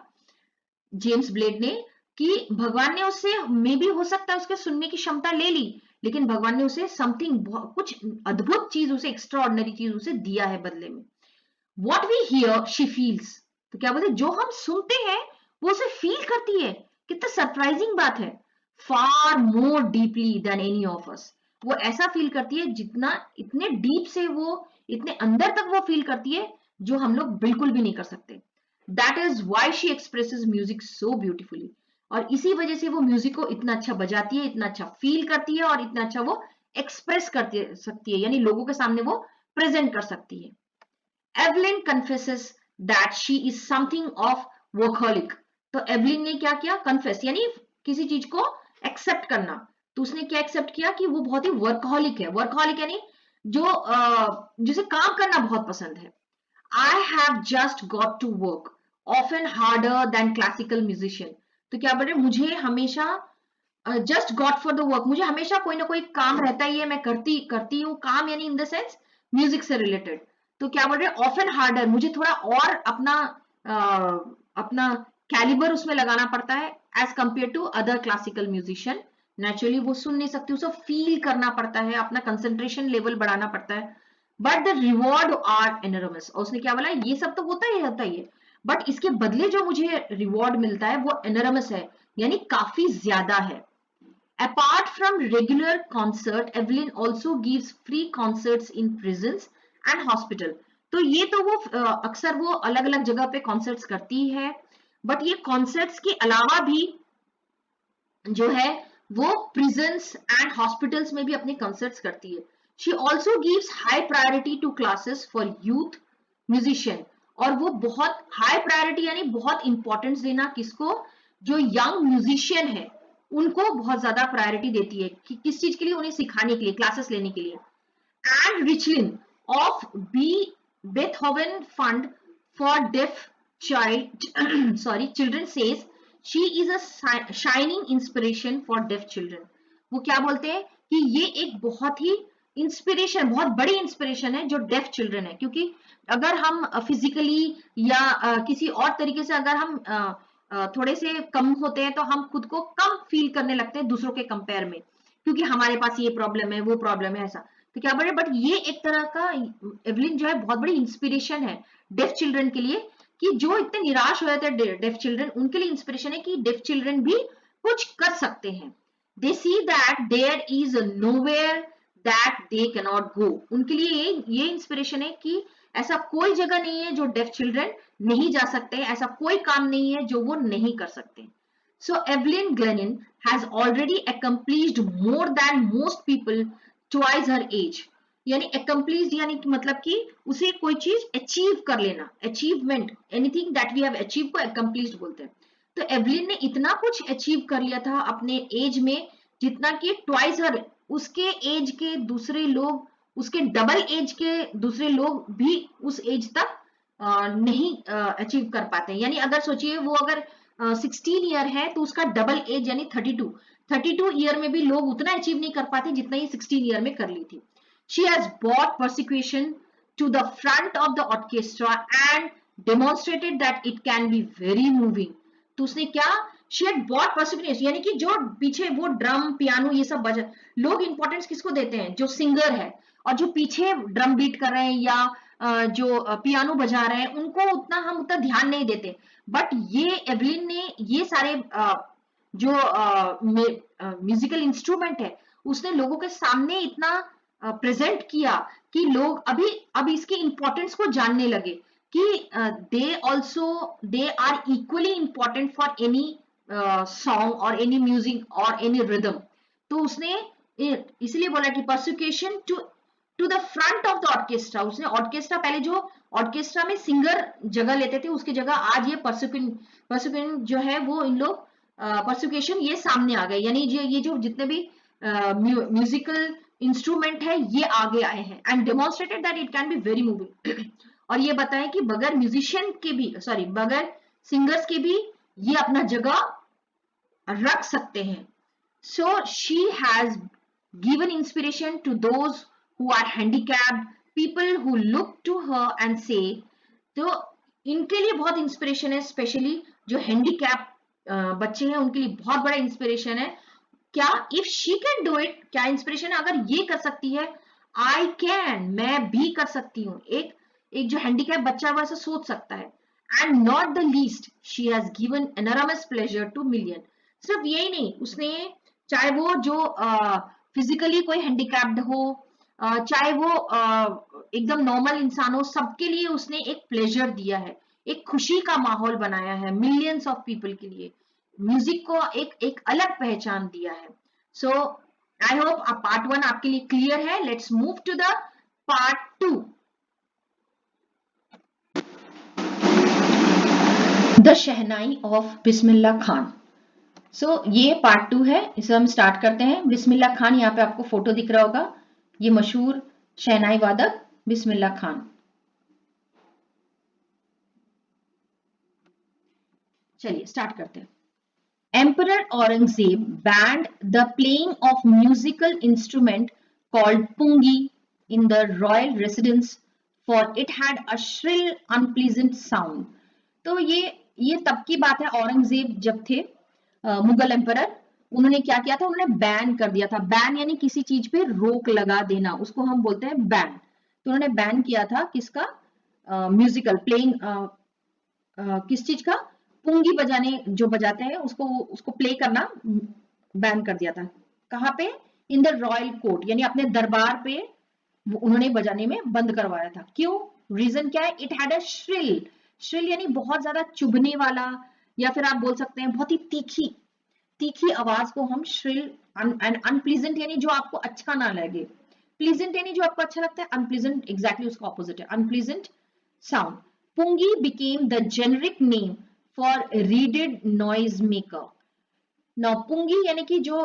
जेम्स ब्लेड ने कि भगवान ने उससे मे भी हो सकता है उसके सुनने की क्षमता ले ली, लेकिन भगवान ने उसे समथिंग कुछ अद्भुत चीज, उसे एक्स्ट्राऑर्डिनरी चीज उसे दिया है बदले में. What we hear she feels. तो क्या बोलते, जो हम सुनते हैं वो उसे फील करती है. कितना सरप्राइजिंग बात है. Far more deeply than any of us. वो ऐसा फील करती है जितना, इतने डीप से वो, इतने अंदर तक वो फील करती है जो हम लोग बिल्कुल भी नहीं कर सकते. That is why she expresses music so beautifully. और इसी वजह से वो म्यूजिक को इतना अच्छा बजाती है, इतना अच्छा फील करती है और इतना अच्छा वो एक्सप्रेस कर सकती है, यानी लोगों के सामने वो प्रेजेंट कर सकती है. Evelyn confesses that she is something of workaholic. तो एवलिन ने क्या किया? कन्फेस यानी किसी चीज को एक्सेप्ट करना. तो उसने क्या एक्सेप्ट किया कि वो बहुत ही वर्कहॉलिक है. वर्कहॉलिक यानी जो जिसे काम करना बहुत पसंद है. I have just got to work, often harder than classical musician. तो क्या बोल रहे, मुझे हमेशा just got for the work, मुझे हमेशा कोई ना कोई काम रहता ही है, मैं करती हूँ काम, यानी इन द सेंस म्यूजिक से रिलेटेड. तो क्या बोल रहे, ऑफन हार्डर, मुझे थोड़ा और अपना कैलिबर उसमें लगाना पड़ता है as compare to other classical musician. Naturally वो सुन नहीं सकती, उसे फील करना पड़ता है, अपना कंसंट्रेशन लेवल बढ़ाना पड़ता है. But the reward are enormous. और उसने क्या बोला, ये सब तो होता ही है, बट इसके बदले जो मुझे रिवॉर्ड मिलता है वो एनोरमस है, यानी काफी ज्यादा है. Apart from regular concert, Evelyn also gives free concerts in prisons and hospital. तो ये तो वो अक्सर वो अलग अलग जगह पे कॉन्सर्ट्स करती है, बट ये कॉन्सर्ट्स के अलावा भी जो है वो प्रिजन्स एंड हॉस्पिटल्स में भी अपने कॉन्सर्ट्स करती है. She also gives high priority to classes for youth musician. और वो बहुत हाई प्रायोरिटी यानी बहुत इंपॉर्टेंस देना किसको, जो यंग म्यूजिशियन है उनको बहुत ज्यादा प्रायोरिटी देती है कि किस चीज के लिए, उन्हें सिखाने के लिए, क्लासेस लेने के लिए. And Richlin of Beethoven fund for deaf children says she is a shining inspiration for deaf children. वो क्या बोलते हैं कि ये एक बहुत ही इंस्पिरेशन, बहुत बड़ी इंस्पिरेशन है जो डेफ चिल्ड्रन है. क्योंकि अगर हम फिजिकली या किसी और तरीके से अगर हम थोड़े से कम होते हैं तो हम खुद को कम फील करने लगते हैं दूसरों के कंपेयर में, क्योंकि हमारे पास ये प्रॉब्लम है, वो प्रॉब्लम है, ऐसा. तो क्या बोले, बट ये एक तरह का, एवलिन जो है बहुत बड़ी इंस्पिरेशन है डेफ चिल्ड्रन के लिए, कि जो इतने निराश हो जाते हैं डेफ चिल्ड्रन, उनके लिए इंस्पिरेशन है कि डेफ चिल्ड्रन भी कुछ कर सकते हैं. They see that there is nowhere that they can not go. उनके लिए ये इंस्पिरेशन है कि ऐसा कोई जगह नहीं है जो डेफ चिल्ड्रन नहीं जा सकते, ऐसा कोई काम नहीं है जो वो नहीं कर सकते. So Evelyn Glennon has already accomplished more than most people twice her age. यानी accomplished यानी कि मतलब कि उसे कोई चीज अचीव कर लेना, achievement, anything that we have achieve को accomplished बोलते हैं. तो एवलिन ने इतना कुछ अचीव कर लिया था अपने एज में, जितना कि ट्वाइस हर, उसके एज के दूसरे लोग, उसके डबल एज के दूसरे लोग भी उस एज तक नहीं अचीव कर पाते. यानी अगर सोचिए वो अगर 16 ईयर है तो उसका डबल एज यानी 32 ईयर में भी लोग उतना अचीव नहीं कर पाते जितना ये 16 ईयर में कर ली थी. She has brought persecution to the front of the orchestra and demonstrated that it can be very moving. तो उसने क्या, she had brought persecution यानी कि जो पीछे वो ड्रम पियानो ये सब बजा, लोग इंपॉर्टेंस किसको देते हैं, जो सिंगर है, और जो पीछे ड्रम बीट कर रहे हैं या जो पियानो बजा रहे हैं उनको हम उतना ध्यान नहीं देते, बट ये एवलिन ने ये सारे जो म्यूजिकल इंस्ट्रूमेंट है उसने लोगों के सामने इतना प्रेजेंट किया कि लोग अब इसकी इंपॉर्टेंस को जानने लगे कि they are equally important for any song और एनी म्यूजिक और एनी रिदम। तो उसने इसलिए बोला कि percussion to the front of the orchestra. उसने ऑर्केस्ट्रा, पहले जो ऑर्केस्ट्रा में सिंगर जगह लेते थे उसकी जगह आज ये परसिक्यूशन जो है वो इन लोग परसिक्यूशन ये सामने आ गए, यानी ये जो जितने भी म्यूजिकल इंस्ट्रूमेंट है ये आगे आए हैं and demonstrated that it can be very moving. और ये बताएं कि बगैर म्यूजिशियन के भी, सॉरी बगैर सिंगर्स के भी ये अपना जगह रख सकते हैं। So she has given inspiration to those who are handicapped, people who look to her and say, तो इनके लिए बहुत इंस्पिरेशन है, स्पेशली जो हैंडीकैप बच्चे हैं उनके लिए बहुत बड़ा इंस्पिरेशन है। क्या if she can do it, क्या इंस्पिरेशन है, अगर ये कर सकती है आई कैन, मैं भी कर सकती हूँ। एक जो हैंडीकैप बच्चा वैसे सोच सकता है। And not the least she has given enormous pleasure two million. सिर्फ यही नहीं, उसने चाहे वो जो फिजिकली कोई हैंडीकैप्ड हो, चाहे वो एकदम नॉर्मल इंसान हो, सबके लिए उसने एक प्लेजर दिया है, एक खुशी का माहौल बनाया है मिलियंस ऑफ पीपल के लिए। म्यूजिक को एक अलग पहचान दिया है। सो आई होप पार्ट 1 आपके लिए क्लियर है। Let's move to the part 2, the shehnai of Bismillah Khan. So ये पार्ट 2 है, इसे हम स्टार्ट करते हैं। बिस्मिल्लाह खान, यहाँ पे आपको फोटो दिख रहा होगा, ये मशहूर शहनाई वादक बिस्मिल्लाह खान। चलिए स्टार्ट करते हैं। Emperor Aurangzeb banned the playing of musical instrument called pungi in the royal residence for it had a shrill unpleasant sound। तो ये तब की बात है, औरंगजेब जब थे मुगल एम्परर, उन्होंने क्या किया था, उन्होंने बैन कर दिया था। बैन यानी किसी चीज पे रोक लगा देना, उसको हम बोलते हैं बैन। तो उन्होंने बैन किया था किसका, म्यूजिकल प्लेइंग, किस चीज का, पुंगी बजाने, जो बजाते हैं उसको प्ले करना बैन कर दिया था। कहाँ पे, इन द रॉयल कोर्ट, यानी अपने दरबार पे उन्होंने बजाने में बंद करवाया था। क्यों, रीजन क्या है, it had a shrill, shrill यानी बहुत ज्यादा चुभने वाला, या फिर आप बोल सकते हैं बहुत ही तीखी आवाज को हम श्रिल, एंड अनप्लीजेंट यानी जो आपको अच्छा ना लगे, प्लीजेंट यानी जो आपको अच्छा लगता है, अनप्लीजेंट एग्जैक्टली उसका ऑपोजिट है, unpleasant sound. Pungi became the generic name for reeded noise maker। Now pungi यानी कि जो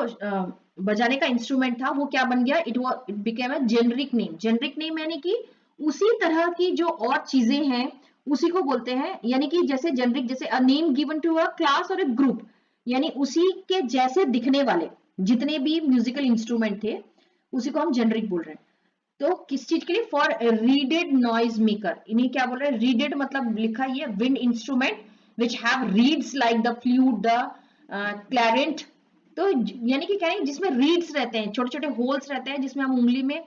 बजाने का इंस्ट्रूमेंट था वो क्या बन गया, it became a generic name। generic name यानी कि उसी तरह की जो और चीजें हैं उसी को बोलते हैं, यानी कि जैसे generic, जैसे a name given to a class or a group, यानी उसी के जैसे दिखने वाले जितने भी म्यूजिकल इंस्ट्रूमेंट थे उसी को हम जेनरिक बोल रहे हैं। तो किस चीज के लिए, फॉर रीडेड नॉइज मेकर। इन्हें क्या बोल रहे हैं, रीडेड मतलब लिखा ही है wind instrument which have reeds like the flute, the clarinet. तो यानी कि क्या है, जिसमें रीड्स रहते हैं, छोटे छोटे होल्स रहते हैं जिसमें हम उंगली में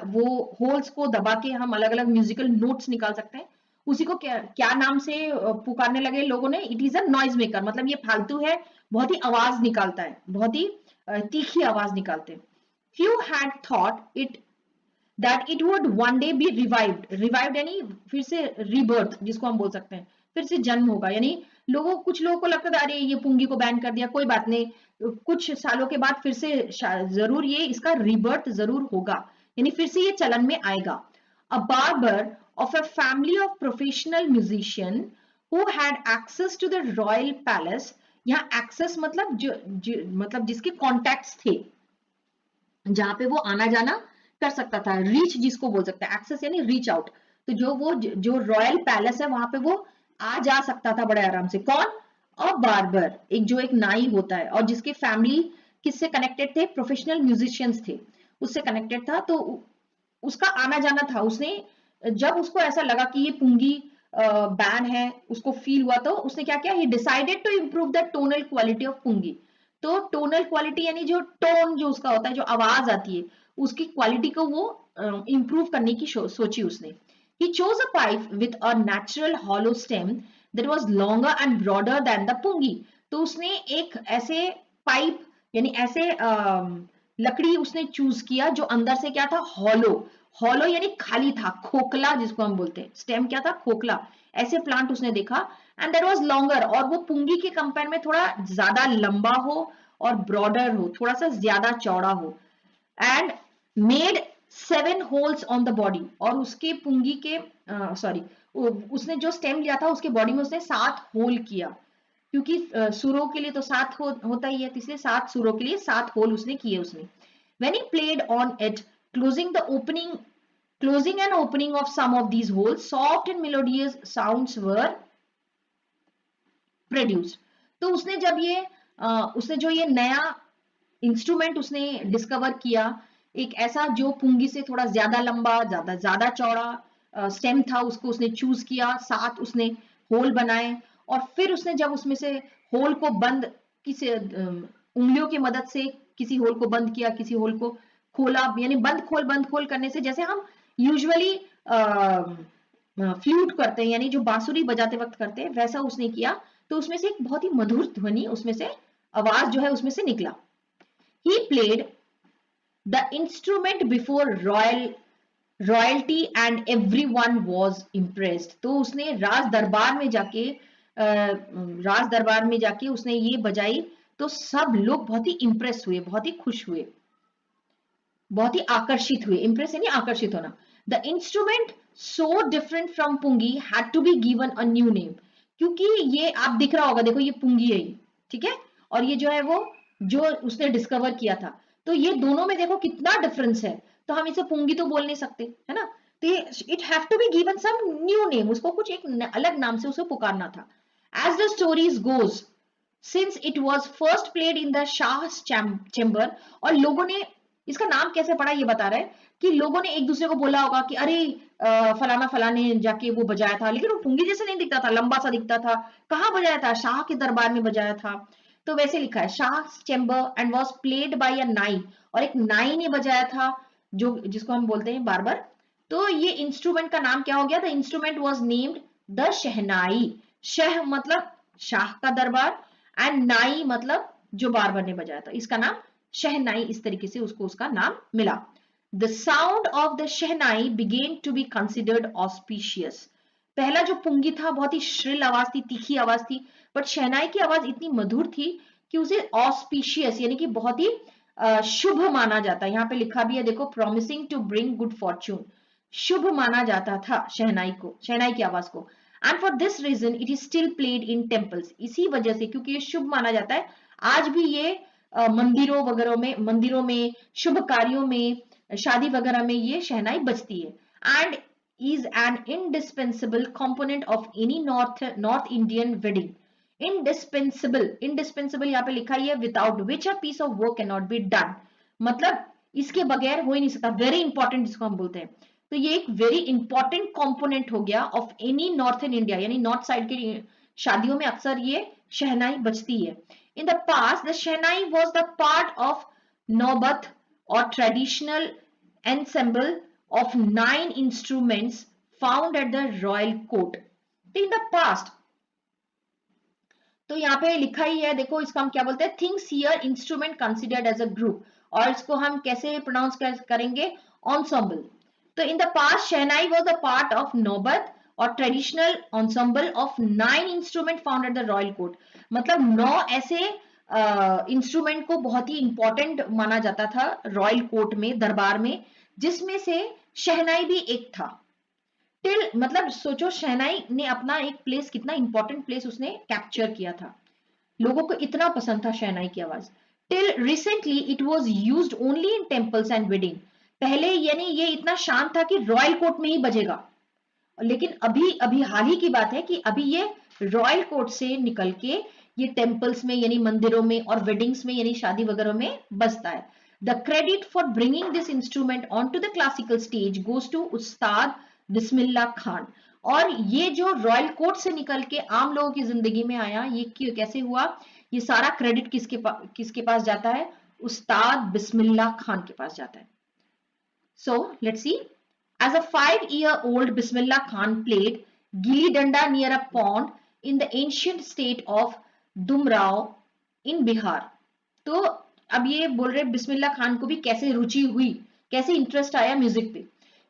वो होल्स को दबा के हम अलग अलग म्यूजिकल नोट्स निकाल सकते हैं। उसी को क्या नाम से पुकारने लगे लोगों ने, it is a noise maker, मतलब ये फालतू है, बहुत ही आवाज निकालता है, बहुत ही तीखी आवाज निकालते हैं। Few had thought that it would one day be revived। revived यानी फिर से rebirth, जिसको हम बोल सकते हैं फिर से जन्म होगा। यानी कुछ लोगों को लगता था अरे ये पुंगी को बैन कर दिया, कोई बात नहीं, कुछ सालों के बाद फिर से जरूर ये इसका रीबर्थ जरूर होगा, यानी फिर से ये चलन में आएगा। A barber of a family of professional musician who had access to the royal palace। यहाँ access मतलब मतलब जिसके कॉन्टैक्ट्स थे, जहां पे वो आना जाना कर सकता था, रीच जिसको बोल सकते हैं, एक्सेस यानी रीच आउट। तो जो रॉयल पैलेस है वहां पे वो आ जा सकता था बड़े आराम से। कौन, और बार्बर, एक नाई होता है, और जिसके फैमिली किससे कनेक्टेड थे, प्रोफेशनल म्यूजिशियंस थे, उससे कनेक्टेड था। तो उसका आना जाना था। उसने जब उसको ऐसा लगा कि ये पुंगी बैन है, उसको फील हुआ, तो उसने क्या किया, he decided to improve the tonal quality of pungi. तो टोनल क्वालिटी यानी जो टोन जो उसका होता है, जो आवाज आती है उसकी क्वालिटी को वो इंप्रूव करने की सोची उसने. He chose a pipe with a natural hollow stem that was longer and broader than the pungi. तो उसने एक ऐसे पाइप यानी ऐसे लकड़ी उसने चूज किया जो अंदर से क्या था, हॉलो. हॉलो यानी खाली था, खोखला जिसको हम बोलते हैं. स्टेम क्या था, खोखला. ऐसे प्लांट उसने देखा एंड दैट वाज लॉन्गर, और वो पुंगी के कंपेयर में थोड़ा ज्यादा लंबा हो और ब्रॉडर हो, थोड़ा सा ज्यादा चौड़ा हो. And made 7 holes on the body, और उसके पुंगी के सॉरी उसने जो स्टेम लिया था उसके बॉडी में उसने 7 होल किया, क्योंकि सुरों के लिए तो 7 होता ही है, इसलिए 7 सुरों के लिए 7 होल उसने किए उसने. When he played on it, closing the opening, closing and opening of some of these holes, soft and melodious sounds were produced. तो उसने जब ये उसने जो ये नया इंस्ट्रूमेंट उसने डिस्कवर किया, एक ऐसा जो पुंगी से थोड़ा ज्यादा लंबा, ज्यादा चौड़ा स्टेम था, उसको उसने चूज किया, 7 उसने होल बनाए, और फिर उसने जब उसमें से होल को बंद किसी उंगलियों की मदद से किसी होल को बंद किया, किसी होल को खोला, यानी बंद खोल करने से जैसे हम यूजुअली फ्लूट करते हैं, यानी जो बांसुरी बजाते वक्त करते हैं, वैसा उसने किया. तो उसमें से एक बहुत ही मधुर ध्वनि, उसमें से आवाज जो है उसमें से निकला. He played the instrument before royalty and everyone was impressed. तो उसने राज दरबार में जाके उसने ये बजाई, तो सब लोग बहुत ही इंप्रेस हुए, बहुत ही खुश हुए, बहुत ही आकर्षित हुए. इंप्रेस यानी आकर्षित होना. The instrument so different from pungi had to be given a new name. क्योंकि ये आप दिख रहा होगा, देखो ये पुंगी है, ठीक है, और ये जो है वो जो उसने डिस्कवर किया था. तो ये दोनों में देखो कितना डिफरेंस है, तो हम इसे पुंगी तो बोल नहीं सकते, है ना. तो ये it have to be given some new name, उसको कुछ एक अलग नाम से उसे पुकारना था. As the stories goes, since it was first played in the Shah chamber, और लोगों ने इसका नाम कैसे पड़ा ये बता रहे हैं कि लोगों ने एक दूसरे को बोला होगा कि अरे फलाना फलाने जाके वो बजाया था, लेकिन वो पुंगी जैसे नहीं दिखता था, लंबा सा दिखता था. कहाँ बजाया था, शाह के दरबार में बजाया था. तो वैसे लिखा है Shah chamber and was played by a nai, और एक नाई ने बजाया था, जो जिसको हम बोलते हैं बार्बर. तो ये इंस्ट्रूमेंट का नाम क्या हो गया, the instrument was named the shehnai. शह मतलब शाह का दरबार, एंड नाई मतलब जो बार्बर ने बजाया था, इसका नाम शहनाई, इस तरीके से उसको उसका नाम मिला. The sound of the shehnai began to be considered auspicious. पहला जो पुंगी था बहुत ही श्रिल आवाज थी, तीखी आवाज थी, बट शहनाई की आवाज इतनी मधुर थी कि उसे ऑस्पिशियस यानी कि बहुत ही शुभ माना जाता है. यहाँ पे लिखा भी है देखो, promising to bring good fortune. शुभ माना जाता था शहनाई को, शहनाई की आवाज को. And for this reason it is still played in temples. इसी वजह से, क्योंकि ये शुभ माना जाता है, आज भी ये मंदिरों में शुभ कार्यों में, शादी वगैरह में ये शहनाई बजती है. And is an indispensable component of any north Indian wedding. Indispensable यहाँ पे लिखा ही है, without which a piece of work can not be done. मतलब इसके बगैर हो ही नहीं सकता, वेरी इंपॉर्टेंट जिसको हम बोलते हैं. तो ये एक वेरी इंपॉर्टेंट कंपोनेंट हो गया ऑफ एनी नॉर्थन इंडिया, यानी नॉर्थ साइड के शादियों में अक्सर ये शहनाई बजती है. In the past, the Shehnai was the part of Naubat, or traditional ensemble of 9 instruments found at the royal court. In the past, तो यहाँ पे लिखा ही है देखो, इसको हम क्या बोलते हैं, things here instrument considered as a group, और इसको हम कैसे प्रोनाउंस करेंगे, ensemble. तो in the past shehnai was a part of naubat और traditional ensemble of 9 instrument found at the royal court. मतलब 9 ऐसे इंस्ट्रूमेंट को बहुत ही इंपॉर्टेंट माना जाता था रॉयल कोर्ट में, दरबार में, जिसमें से शहनाई भी एक था. टिल मतलब सोचो, शहनाई ने अपना एक प्लेस, कितना इंपॉर्टेंट प्लेस उसने कैप्चर किया था. लोगों को इतना पसंद था शहनाई की आवाज. Till recently it was used only in temples and wedding. पहले यानी ये इतना शांत था कि रॉयल कोर्ट में ही बजेगा, लेकिन अभी अभी हाल ही की बात है कि अभी ये रॉयल कोर्ट से निकल के ये टेम्पल्स में यानी मंदिरों में और वेडिंग्स में यानी शादी वगैरह में बजता है. The credit for bringing this instrument on to the classical stage goes to Ustad Bismillah Khan. और ये जो रॉयल कोर्ट से निकल के आम लोगों की जिंदगी में आया, ये कैसे हुआ, ये सारा क्रेडिट किसके पास जाता है, उस्ताद बिस्मिल्लाह खान के पास जाता है. So let's see. As a 5-year-old, Bismillah Khan played gilli danda near a pond in the ancient state of Dumrao in Bihar. तो अब ये बोल रहे बिस्मिल्ला खान को भी कैसे रुचि हुई, कैसे इंटरेस्ट आया म्यूजिक पे.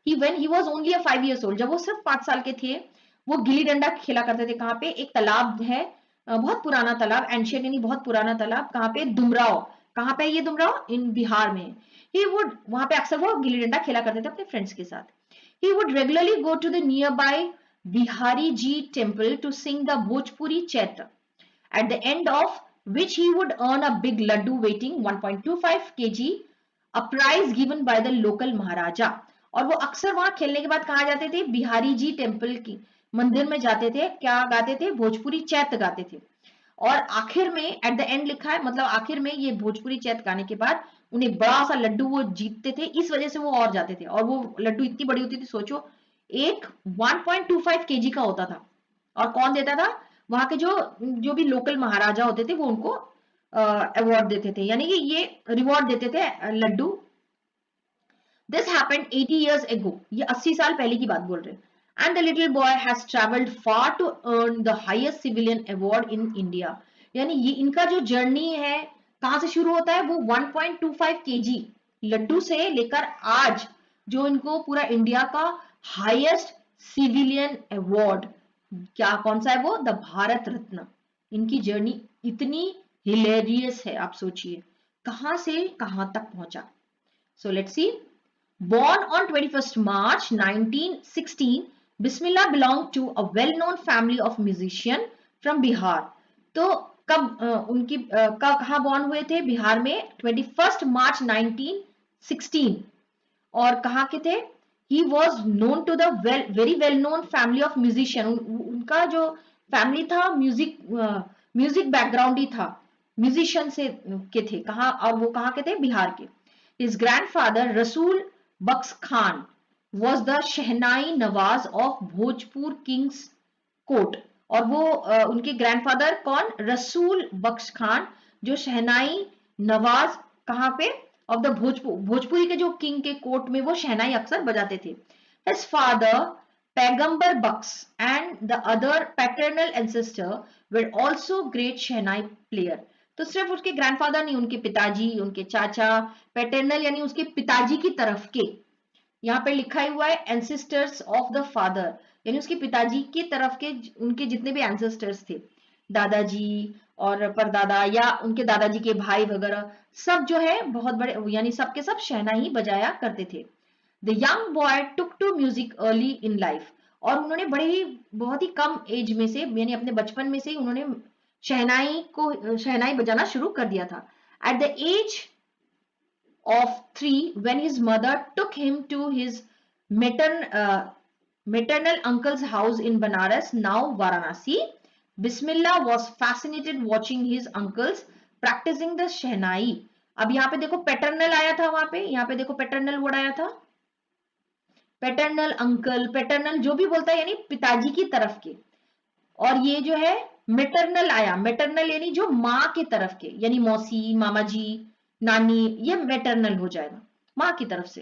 when he was only a 5 years old, जब वो सिर्फ 5 साल के थे, वो गिल्ली डंडा खेला करते थे. कहाँ पे? एक तालाब है, बहुत पुराना तालाब, एंशियंट यानी बहुत पुराना तालाब. कहाँ पे? दुमराव. कहाँ पे ये दुमराव? इन बिहार में. ही वुड, वहां पे अक्सर वो गिल्ली डंडा खेला करते थे अपने फ्रेंड्स के साथ. He would regularly go to the nearby Bihari ji temple to sing the Bhojpuri Chaitra, at the end of which he would earn a big laddu weighing 1.25 kg, a prize given by the local महाराजा. और वो अक्सर वहां खेलने के बाद कहाँ जाते थे? बिहारी जी टेम्पल की मंदिर में जाते थे. क्या गाते थे? भोजपुरी चैत गाते थे. और आखिर में एट द एंड लिखा है, मतलब आखिर में ये भोजपुरी चैत गाने के बाद उन्हें बड़ा सा लड्डू वो जीतते थे. इस वजह से वो और जाते थे. और वो लड्डू इतनी बड़ी होती थी, सोचो, एक 1.25 केजी का होता था. और कौन देता था? वहां के जो भी लोकल महाराजा होते थे वो उनको अवार्ड देते थे, यानी कि ये रिवॉर्ड देते थे laddoo. This happened 80 years ago. ये 80 साल पहले की बात बोल रहे हैं. And the little boy has travelled far to earn the highest civilian award in India. यानी ये इनका जो जर्नी है कहां से शुरू होता है? वो 1.25 केजी लड्डू से लेकर आज जो इनको पूरा इंडिया का हाईएस्ट सिविलियन अवार्ड, क्या कौन सा है वो? द भारत रत्न. इनकी जर्नी इतनी हिलेरियस है, आप सोचिए कहां से कहां तक पहुंचा. सो let's C. Born on 21st March 1916, Bismillah belonged to a well-known family of musicians from Bihar. तो कब उनकी कहाँ बॉर्न हुए थे? बिहार में 21st March 1916. और कहाँ के थे? He was known to the very well-known family of musicians. उनका जो फैमिली था म्यूजिक बैकग्राउंड ही था, म्यूजिशियन से के थे. कहाँ? और वो कहाँ के थे? बिहार के. His grandfather Rasool Bux Khan was the shehnai Nawaz of Bhojpur Kings court. और वो उनके ग्रैंडफादर कौन? रसूल बख्श खान, जो शहनाई नवाज कहाँ पे? ऑफ द भोजपुरी के जो किंग के कोर्ट में वो शहनाई अक्सर बजाते थे. His father पैगंबर बक्स and the other paternal ancestor were also great shehnai player. तो सिर्फ उसके ग्रैंडफादर नहीं, उनके पिताजी, उनके चाचा, पैटर्नल यानी उसके पिताजी की तरफ के, यहाँ पे लिखा हुआ है एंसेस्टर्स ऑफ द फादर, यानी उसके पिताजी की तरफ के उनके जितने भी एंसेस्टर्स थे, दादाजी और परदादा या उनके दादाजी के भाई वगैरह, सब जो है बहुत बड़े, यानी सबके सब शहनाई बजाया करते थे. The young boy took to music early in life. और उन्होंने बहुत ही कम एज में से, यानी अपने बचपन में से ही उन्होंने शहनाई बजाना शुरू कर दिया था. At the age of 3, when his mother took him to his maternal uncle's house in Banaras, now Varanasi, Bismillah was fascinated watching his uncles practicing the शहनाई. अब यहाँ पे देखो पैटर्नल आया था, वहां पे यहाँ पे देखो पैटर्नल वर्ड आया था, पैटर्नल अंकल, पैटर्नल जो भी बोलता है यानी पिताजी की तरफ के. और ये जो है मेटरनल आया, मेटरनल यानी जो माँ के तरफ के, यानी मौसी, मामा जी, नानी, ये मेटरनल हो जाएगा माँ की तरफ से.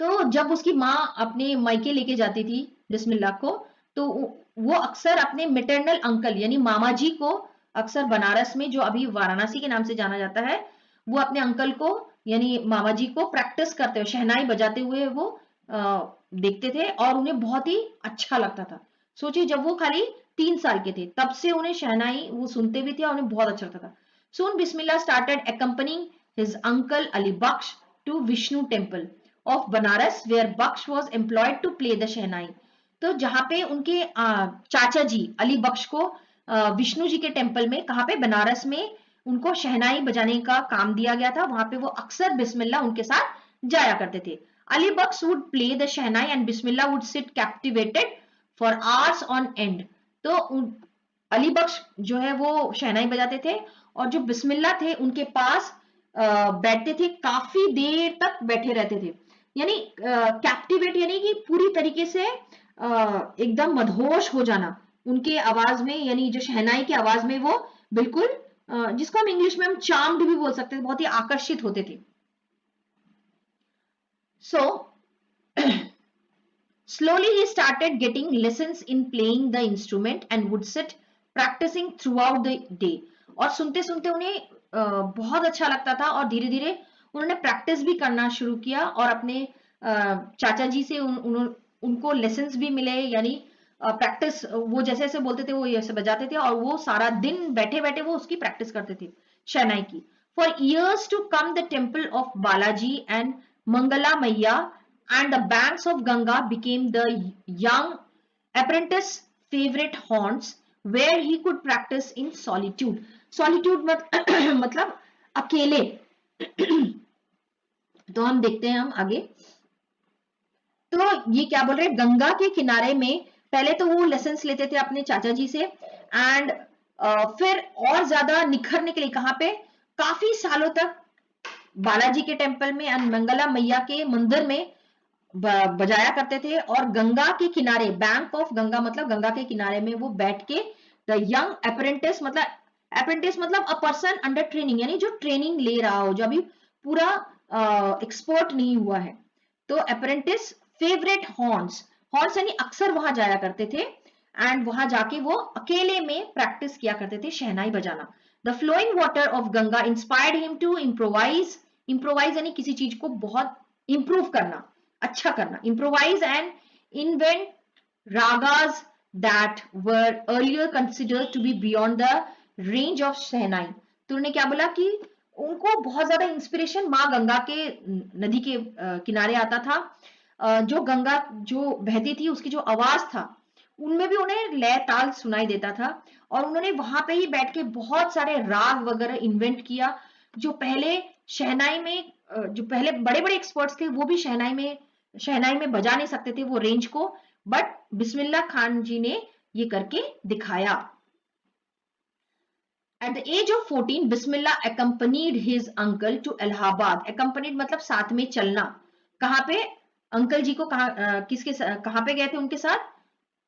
तो जब उसकी माँ अपने मायके लेके जाती थी बिस्मिल्लाह को, तो वो अक्सर अपने मेटरनल अंकल यानी मामा जी को अक्सर बनारस में, जो अभी वाराणसी के नाम से जाना जाता है, वो अपने अंकल को यानी मामा जी को प्रैक्टिस करते हुए शहनाई बजाते हुए वो देखते थे और उन्हें बहुत ही अच्छा लगता था. सोचिए जब वो खाली 3 साल के थे तब से उन्हें शहनाई वो सुनते भी थे और उन्हें बहुत अच्छा लगता था. Soon Bismillah started accompanying his uncle Ali Baksh to Vishnu temple of Banaras, where Baksh was employed to play the शहनाई. तो जहां पे उनके चाचा जी अली बख्श को विष्णु जी के टेम्पल में, कहां पे? बनारस में उनको शहनाई बजाने का काम दिया गया था. वहां पे वो अक्सर बिस्मिल्लाह उनके साथ जाया करते थे. अली बख्श would play the shehnai and Bismillah would sit captivated for hours on end. तो अली बख्श जो है वो शहनाई बजाते थे और जो बिस्मिल्लाह थे उनके पास बैठते थे, काफी देर तक बैठे रहते थे. यानी कैप्टिवेट यानी कि पूरी तरीके से एकदम मदहोश हो जाना उनके आवाज में, यानी जो शहनाई की आवाज में वो बिल्कुल जिसको हम इंग्लिश में हम चार्म्ड भी बोल सकते थे, बहुत ही आकर्षित होते थे. So slowly he started getting lessons in playing the instrument and would sit practicing throughout the day. और सुनते सुनते उन्हें बहुत अच्छा लगता था और धीरे धीरे उन्होंने प्रैक्टिस भी करना शुरू किया और अपने चाचा जी से उनको लेसन्स भी मिले, यानी प्रैक्टिस वो जैसे जैसे बोलते थे वो ऐसे बजाते थे और वो सारा दिन बैठे बैठे वो उसकी प्रैक्टिस करते थे शहनाई की. For years to come the temple of Balaji and Mangala Maiya and the banks of Ganga became the young apprentice favorite haunts where he could practice in solitude. Solitude मतलब अकेले. तो हम देखते हैं हम आगे. तो ये क्या बोल रहे हैं, गंगा के किनारे में पहले तो वो लेसन्स लेते थे अपने चाचा जी से एंड फिर और ज्यादा निखरने के लिए कहां पे, काफी सालों तक बालाजी के टेम्पल में एंड मंगला मैया के मंदिर में बजाया करते थे. और गंगा के किनारे, बैंक ऑफ गंगा मतलब गंगा के किनारे में वो बैठ के द यंग अप्रेंटिस मतलब अ पर्सन अंडर ट्रेनिंग, यानी जो ट्रेनिंग ले रहा हो, जो अभी पूरा एक्सपर्ट नहीं हुआ है. तो अप्रेंटिस फेवरेट हॉर्न्स यानी अक्सर वहां जाया करते थे एंड वहां जाके वो अकेले में प्रैक्टिस किया करते थे शहनाई बजाना. The flowing water of Ganga inspired him to improvise यानी किसी चीज को बहुत इंप्रूव करना, अच्छा करना, improvise and invent ragas that were earlier considered to be beyond the range of शहनाई. तो उन्होंने क्या बोला कि उनको बहुत ज्यादा इंस्पिरेशन माँ गंगा के नदी के किनारे आता था. जो गंगा जो बहती थी उसकी जो आवाज था उनमें भी उन्हें लय ताल सुनाई देता था और उन्होंने वहां पे ही बैठ के बहुत सारे राग वगैरह इन्वेंट किया जो पहले शहनाई में जो पहले बड़े बड़े एक्सपर्ट्स थे वो भी शहनाई में बजा नहीं सकते थे वो रेंज को, बट बिस्मिल्लाह खान जी ने ये करके दिखाया. At the age of 14 Bismillah accompanied his uncle to Allahabad. accompanied मतलब साथ में चलना. कहां पे अंकल जी को कहां पे गए थे उनके साथ,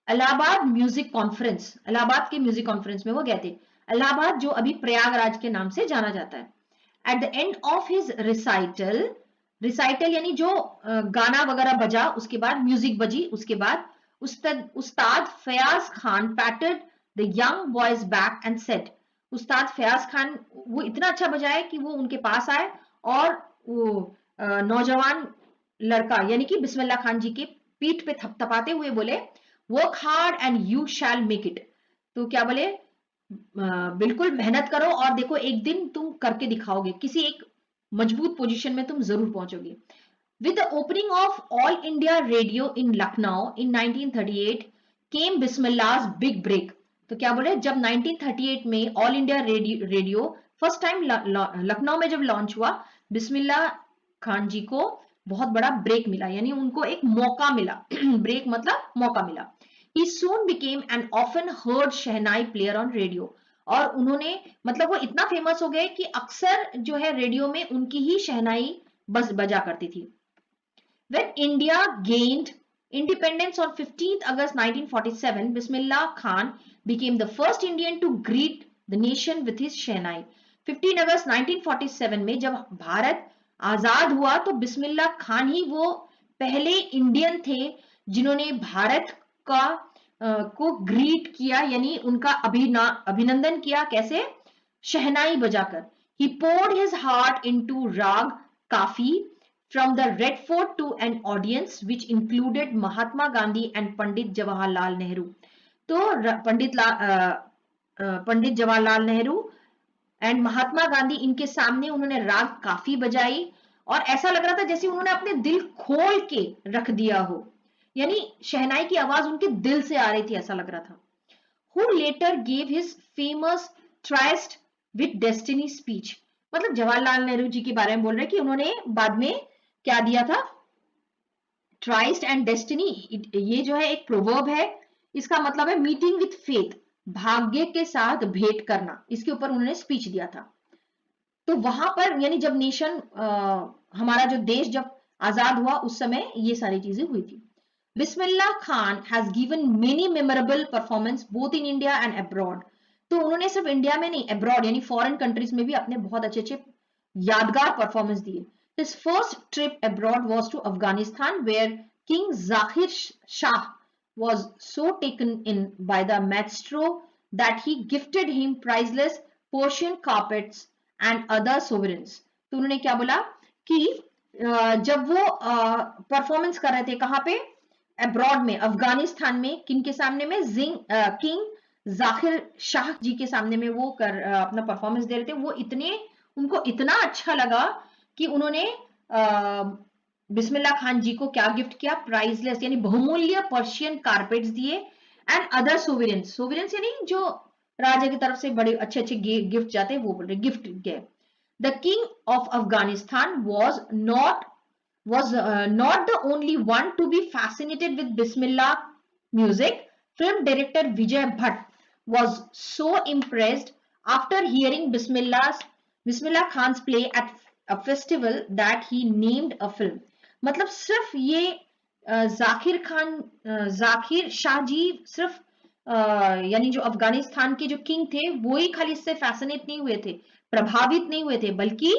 इलाहाबाद म्यूजिक कॉन्फ्रेंस, इलाहाबाद के म्यूजिक कॉन्फ्रेंस में वो गए थे. इलाहाबाद जो अभी प्रयागराज के नाम से जाना जाता है. At the end of his recital यानी जो गाना वगैरह बजा उसके बाद म्यूजिक बजी, उसके बाद Ustad Fayaz Khan patted the young boy's back and said. Ustad Fayaz Khan वो इतना अच्छा बजाए कि वो उनके पास आए और वो नौजवान लड़का यानी कि बिस्मिल्लाह खान जी के पीठ पे थपथपाते हुए बोले, work hard and you shall make it. तो क्या बोले, बिल्कुल मेहनत करो और देखो एक दिन तुम करके दिखाओगे, किसी एक मजबूत पोजीशन में तुम जरूर पहुंचोगे. With the opening of All India Radio in Lucknow in 1938 came Bismillah's big break. तो क्या बोले, जब 1938 में all India radio first time Lucknow में जब लॉन्च हुआ, बिस्मिल्लाह खान जी को बहुत बड़ा ब्रेक मिला, यानी उनको एक मौका मिला. ब्रेक मतलब मौका मिला. He soon became an often heard shehnai player on radio. और उन्होंने मतलब वो इतना फेमस हो गए कि अक्सर जो है रेडियो में उनकी ही शहनाई बस बजा करती थी. When India gained independence on 15th August 1947, Bismillah Khan became the first Indian to greet the nation with his Shehnai. 15 अगस्त 1947 में जब भारत आजाद हुआ तो बिस्मिल्लाह खान ही वो पहले इंडियन थे जिन्होंने भारत का को ग्रीट किया, यानी उनका अभिनंदन किया. कैसे? शहनाई बजाकर. He poured his heart into Rag Kafi from the Red Fort to an audience which included Mahatma Gandhi and Pandit Jawaharlal Nehru. तो पंडित जवाहरलाल नेहरू एंड महात्मा गांधी इनके सामने उन्होंने राग काफी बजाई और ऐसा लग रहा था जैसे उन्होंने अपने दिल खोल के रख दिया हो, यानी शहनाई की आवाज उनके दिल से आ रही थी, ऐसा लग रहा था. Who later gave his famous Tryst with Destiny speech. मतलब जवाहरलाल नेहरू जी के बारे में बोल रहे हैं कि उन्होंने बाद में क्या दिया था, ट्राइस्ट एंड डेस्टिनी. ये जो है एक प्रोवर्ब है, इसका मतलब है मीटिंग विथ फेथ, भाग्य के साथ भेंट करना. इसके ऊपर उन्होंने स्पीच दिया था. तो वहां पर यानी जब नेशन हमारा जो देश जब आजाद हुआ उस समय ये सारी चीजें हुई थी. Bismillah Khan has given many memorable performance both in India and abroad. तो उन्होंने सिर्फ इंडिया में नहीं, अब्रॉड यानी फॉरेन कंट्रीज में भी अपने बहुत अच्छे अच्छे यादगार परफॉर्मेंस दिए. His first trip abroad was to Afghanistan, where King Zahir Shah was so taken in by the maestro that he gifted him priceless Persian carpets and other sovereigns. तो उन्होंने क्या बोला कि जब वो परफॉर्मेंस कर रहे थे कहाँ पे, अब्रॉड में, अफगानिस्तान में, किन के सामने में, किंग जाकिर शाह जी के सामने में वो अपना परफॉर्मेंस दे रहे थे। वो उनको इतना अच्छा लगा कि उन्होंने बिस्मिल्लाह खान जी को क्या गिफ्ट किया, प्राइसलेस यानी बहुमूल्य पर्शियन कारपेट्स दिए, एंड अदर सोवेरेंस यानी जो राजा की तरफ से बड़े अच्छे अच्छे गिफ्ट जाते हैं वो बोल रहे गिफ्ट गए। The king of Afghanistan was not the only one to be fascinated with Bismillah music. Film director Vijay Bhatt was so impressed after hearing Bismillah Khan's play at a festival that he named a film. मतलब सिर्फ ये जाकिर शाह जी सिर्फ यानी जो अफगानिस्तान के जो किंग थे वो ही खाली इससे फैसिनेट नहीं हुए थे, प्रभावित नहीं हुए थे, बल्कि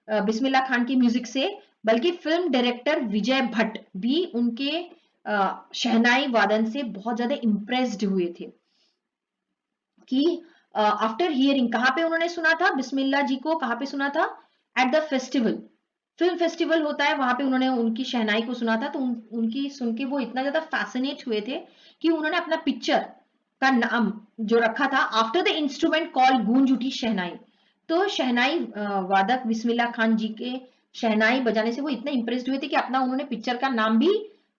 बिस्मिल्लाह खान की म्यूजिक से, बल्कि फिल्म डायरेक्टर विजय भट्ट भी उनके शहनाई वादन से बहुत ज्यादा इम्प्रेस्ड हुए थे। कि आफ्टर हियरिंग, कहाँ पे उन्होंने सुना था बिस्मिल्लाह जी को, कहाँ पे सुना था, at the festival, film festival होता है वहां पे उन्होंने उनकी शहनाई को सुना था। तो उनकी सुन के वो इतना ज्यादा फैसिनेट हुए थे कि उन्होंने अपना पिक्चर का नाम जो रखा था आफ्टर द इंस्ट्रूमेंट कॉल गूंज उठी शहनाई। तो शहनाई वादक बिस्मिल्लाह खान जी के शहनाई बजाने से वो इतने इंप्रेस्ड हुए थे कि अपना उन्होंने पिक्चर का नाम भी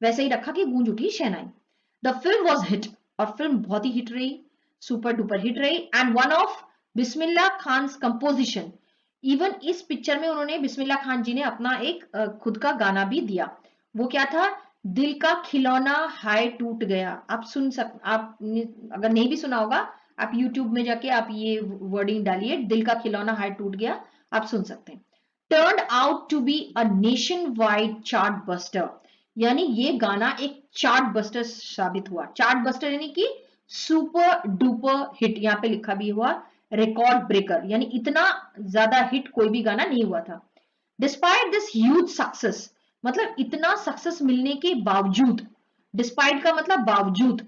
वैसे ही रखा कि गूंज उठी शहनाई। द फिल्म वॉज हिट, और फिल्म बहुत ही हिट रही, सुपर डुपर हिट रही, and one of Bismillah Khan composition. Even इस पिक्चर में उन्होंने बिस्मिल्लाह खान जी ने अपना एक खुद का गाना भी दिया। वो क्या था, दिल का खिलौना हाय टूट गया। आप अगर नहीं भी सुना होगा, आप YouTube में जाके आप ये वर्डिंग डालिए, दिल का खिलौना हाय टूट गया, आप सुन सकते हैं। Turned out to be a nationwide chartbuster, यानी ये गाना एक चार्ट बस्टर साबित हुआ। चार्ट बस्टर यानी कि सुपर डुपर हिट, यहाँ पे लिखा भी हुआ रिकॉर्ड ब्रेकर, यानी इतना ज्यादा हिट कोई भी गाना नहीं हुआ था। डिस्पाइट दिस ह्यूज सक्सेस, मतलब इतना सक्सेस मिलने के बावजूद, डिस्पाइट का मतलब बावजूद,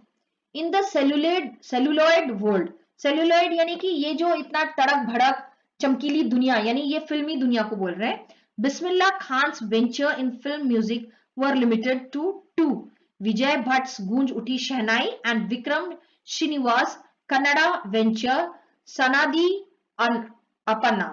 in the celluloid world, celluloid यानी कि ये जो इतना तड़क भड़क चमकीली दुनिया, यानी ये फिल्मी दुनिया को बोल रहे हैं। Bismillah Khan's venture in film music were limited to two, Vijay Bhatt's Goonj Uthi Shehnai and Vikram Srinivas Kannada venture Sanadi Appanna.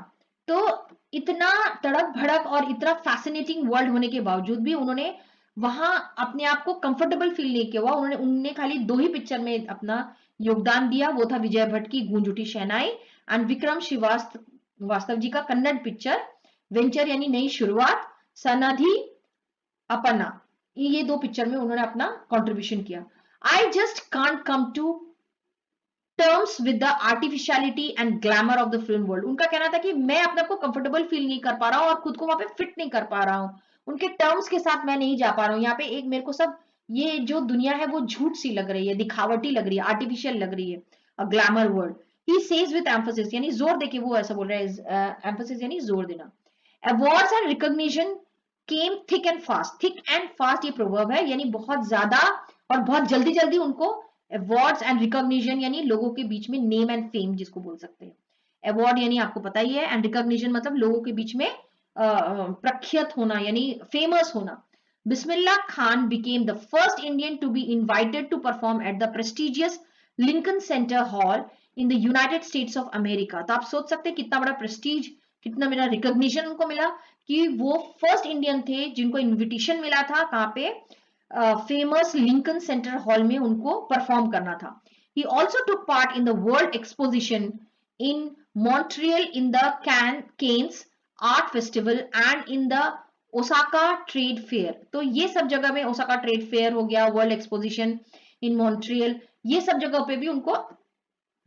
तो इतना तड़क भड़क और इतना फैसिनेटिंग वर्ल्ड होने के बावजूद भी उन्होंने वहां अपने आप को कंफर्टेबल फील नहीं किया हुआ। उन्होंने खाली 2 ही पिक्चर में अपना योगदान दिया, वो था विजय भट्ट की गूंज उठी शहनाई एंड विक्रम श्रीवास्तव जी का कन्नड़ पिक्चर वेंचर यानी नई शुरुआत, सनाधि अपना, ये 2 पिक्चर में उन्होंने अपना कंट्रीब्यूशन किया। I just can't come to terms with the artificiality and glamour of the film world. उनका कहना था कि मैं अपने आप को कंफर्टेबल फील नहीं कर पा रहा हूँ और खुद को वहां पे फिट नहीं कर पा रहा हूँ, उनके टर्म्स के साथ मैं नहीं जा पा रहा हूँ। यहाँ पे एक मेरे को सब ये जो दुनिया है वो झूठ सी लग रही है, दिखावटी लग रही है, आर्टिफिशियल लग रही है, a glamour world. He says with emphasis, यानी जोर देके वो ऐसा बोल रहा है, एम्फोसिस यानी जोर देना। Awards and recognition came thick and fast, thick and fast ये प्रोवर्ब है, यानी बहुत ज्यादा और बहुत जल्दी जल्दी उनको अवार्ड्स एंड रिकॉग्निशन, यानी लोगों के बीच में नेम एंड फेम जिसको बोल सकते हैं। अवार्ड यानी आपको पता ही है, एंड रिकॉग्निशन मतलब लोगों के बीच में प्रख्यात होना यानी फेमस होना। Bismillah Khan became the first Indian to be invited to perform at the prestigious Lincoln Center Hall in the United States of America। तो आप सोच सकते हैं कितना बड़ा प्रेस्टीज, कितना मेरा रिकॉग्निशन उनको मिला कि वो फर्स्ट इंडियन थे जिनको इनविटेशन मिला था, कहाँ पे, फेमस लिंकन सेंटर हॉल में उनको परफॉर्म करना था। He also took part in the World Exposition in Montreal, in the Cannes Art Festival and in the Osaka trade fair. तो ये सब जगह में, ओसाका ट्रेड फेयर हो गया, वर्ल्ड एक्सपोजिशन इन मॉन्ट्रियल, ये सब जगह पे भी उनको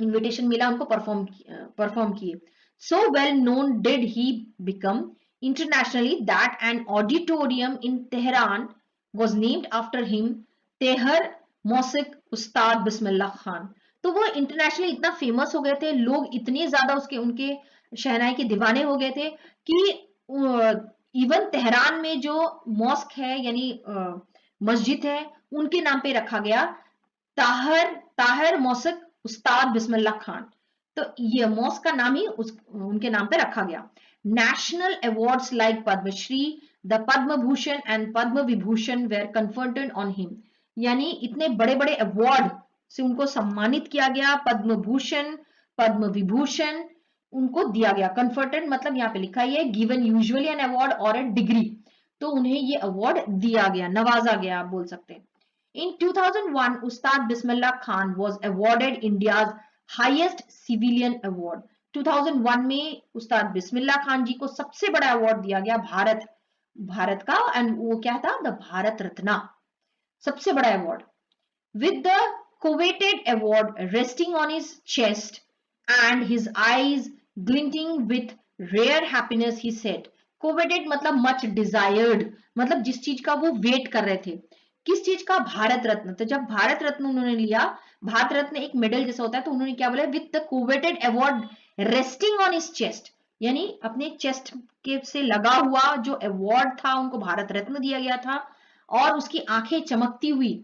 इनविटेशन मिला, उनको परफॉर्म किए। So well known did he become internationally that an auditorium in Tehran was named after him, तेहर मौसिक उस्ताद बिस्मिल्लाह खान। तो वो इंटरनेशनली इतना फेमस हो गए थे, लोग इतने ज्यादा उनके शहनाई के दीवाने हो गए थे कि इवन तेहरान में जो मॉस्क है यानी मस्जिद है उनके नाम पे रखा गया, ताहिर मॉस्क उस्ताद बिस्मिल्लाह खान। तो ये मॉस्क का नाम ही उनके नाम पे रखा गया। National awards like Padmashri, the Padma Bhushan and Padma Vibhushan were conferred on him. यानी इतने बड़े बड़े अवार्ड से उनको सम्मानित किया गया, पद्म भूषण, पद्म विभूषण उनको दिया गया। कन्फर्टेड मतलब यहाँ पे लिखा ही है गिवन यूजुअली एन अवार्ड और ए डिग्री, तो उन्हें ये अवार्ड दिया गया, नवाजा गया आप बोल सकते हैं। In 2001, Ustad Bismillah Khan was awarded India's highest civilian award. 2001 में उस्ताद बिस्मिल्लाह खान जी को सबसे बड़ा अवार्ड दिया गया भारत का, एंड वो क्या था, द भारत रत्ना, सबसे बड़ा award. With the coveted award resting on his chest and his eyes glinting with rare happiness, he said, coveted मतलब much desired, मतलब जिस चीज का वो वेट कर रहे थे। किस चीज का? भारत रत्न। तो जब भारत रत्न उन्होंने लिया, भारत रत्न एक मेडल जैसा होता है, तो उन्होंने क्या बोला, with the coveted award resting on his chest, यानी अपने चेस्ट के से लगा हुआ जो अवार्ड था उनको भारत रत्न दिया गया था, और उसकी आंखें चमकती हुई,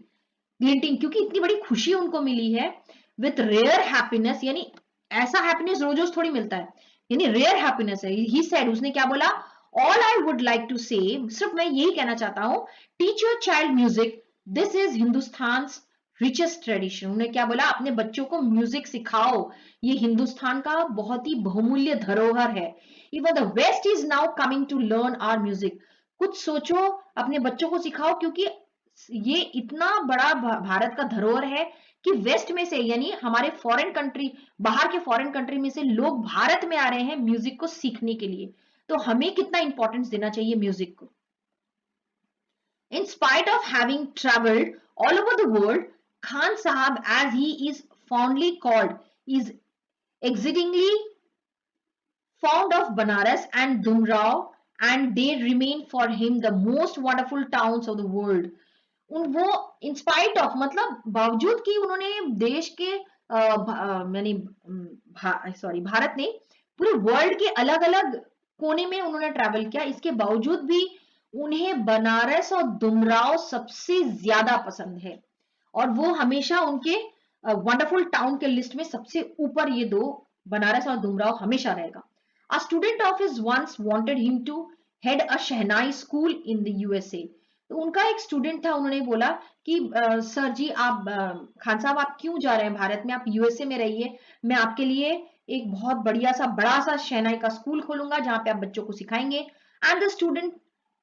ग्लिंटिंग, क्योंकि इतनी बड़ी खुशी उनको मिली है, विथ रेयर हैप्पीनेस, यानी ऐसा हैप्पीनेस रोज रोज थोड़ी मिलता है, यानी रेयर हैप्पीनेस है। ही सेड, उसने क्या बोला, all I would like to say, सिर्फ मैं यही कहना चाहता हूं, teach your child music, this is Hindustan richest tradition. उन्हें क्या बोला, अपने बच्चों को म्यूजिक सिखाओ, ये हिंदुस्तान का बहुत ही बहुमूल्य धरोहर है। Even the west is now coming to learn our music, कुछ सोचो, अपने बच्चों को सिखाओ, क्योंकि ये इतना बड़ा भारत का धरोहर है कि वेस्ट में से, यानी हमारे फॉरेन कंट्री, बाहर के फॉरेन कंट्री में से लोग भारत में आ रहे हैं म्यूजिक को सीखने के लिए, तो हमें कितना इंपॉर्टेंस देना चाहिए म्यूजिक को। In spite of having traveled all over the world, Khan Sahab, as he is fondly called, is exceedingly fond of Banaras and Dumrao, and they remain for him the most wonderful towns of the world. वो इंस्पाइट ऑफ मतलब बावजूद कि उन्होंने देश के यानी सॉरी भारत ने पूरे वर्ल्ड के अलग अलग कोने में उन्होंने ट्रैवल किया, इसके बावजूद भी उन्हें बनारस और दुमराव सबसे ज्यादा पसंद है, और वो हमेशा उनके वंडरफुल टाउन के लिस्ट में सबसे ऊपर ये दो, बनारस और दुमराव, हमेशा रहेगा। A student of his once wanted him to head a shehnai school in the USA. तो उनका एक स्टूडेंट था, उन्होंने बोला कि सर जी आप खान साहब आप क्यों जा रहे हैं भारत में, आप यूएसए में रहिए, मैं आपके लिए एक बहुत बढ़िया सा बड़ा सा शहनाई का स्कूल खोलूंगा जहां पे आप बच्चों को सिखाएंगे। And the student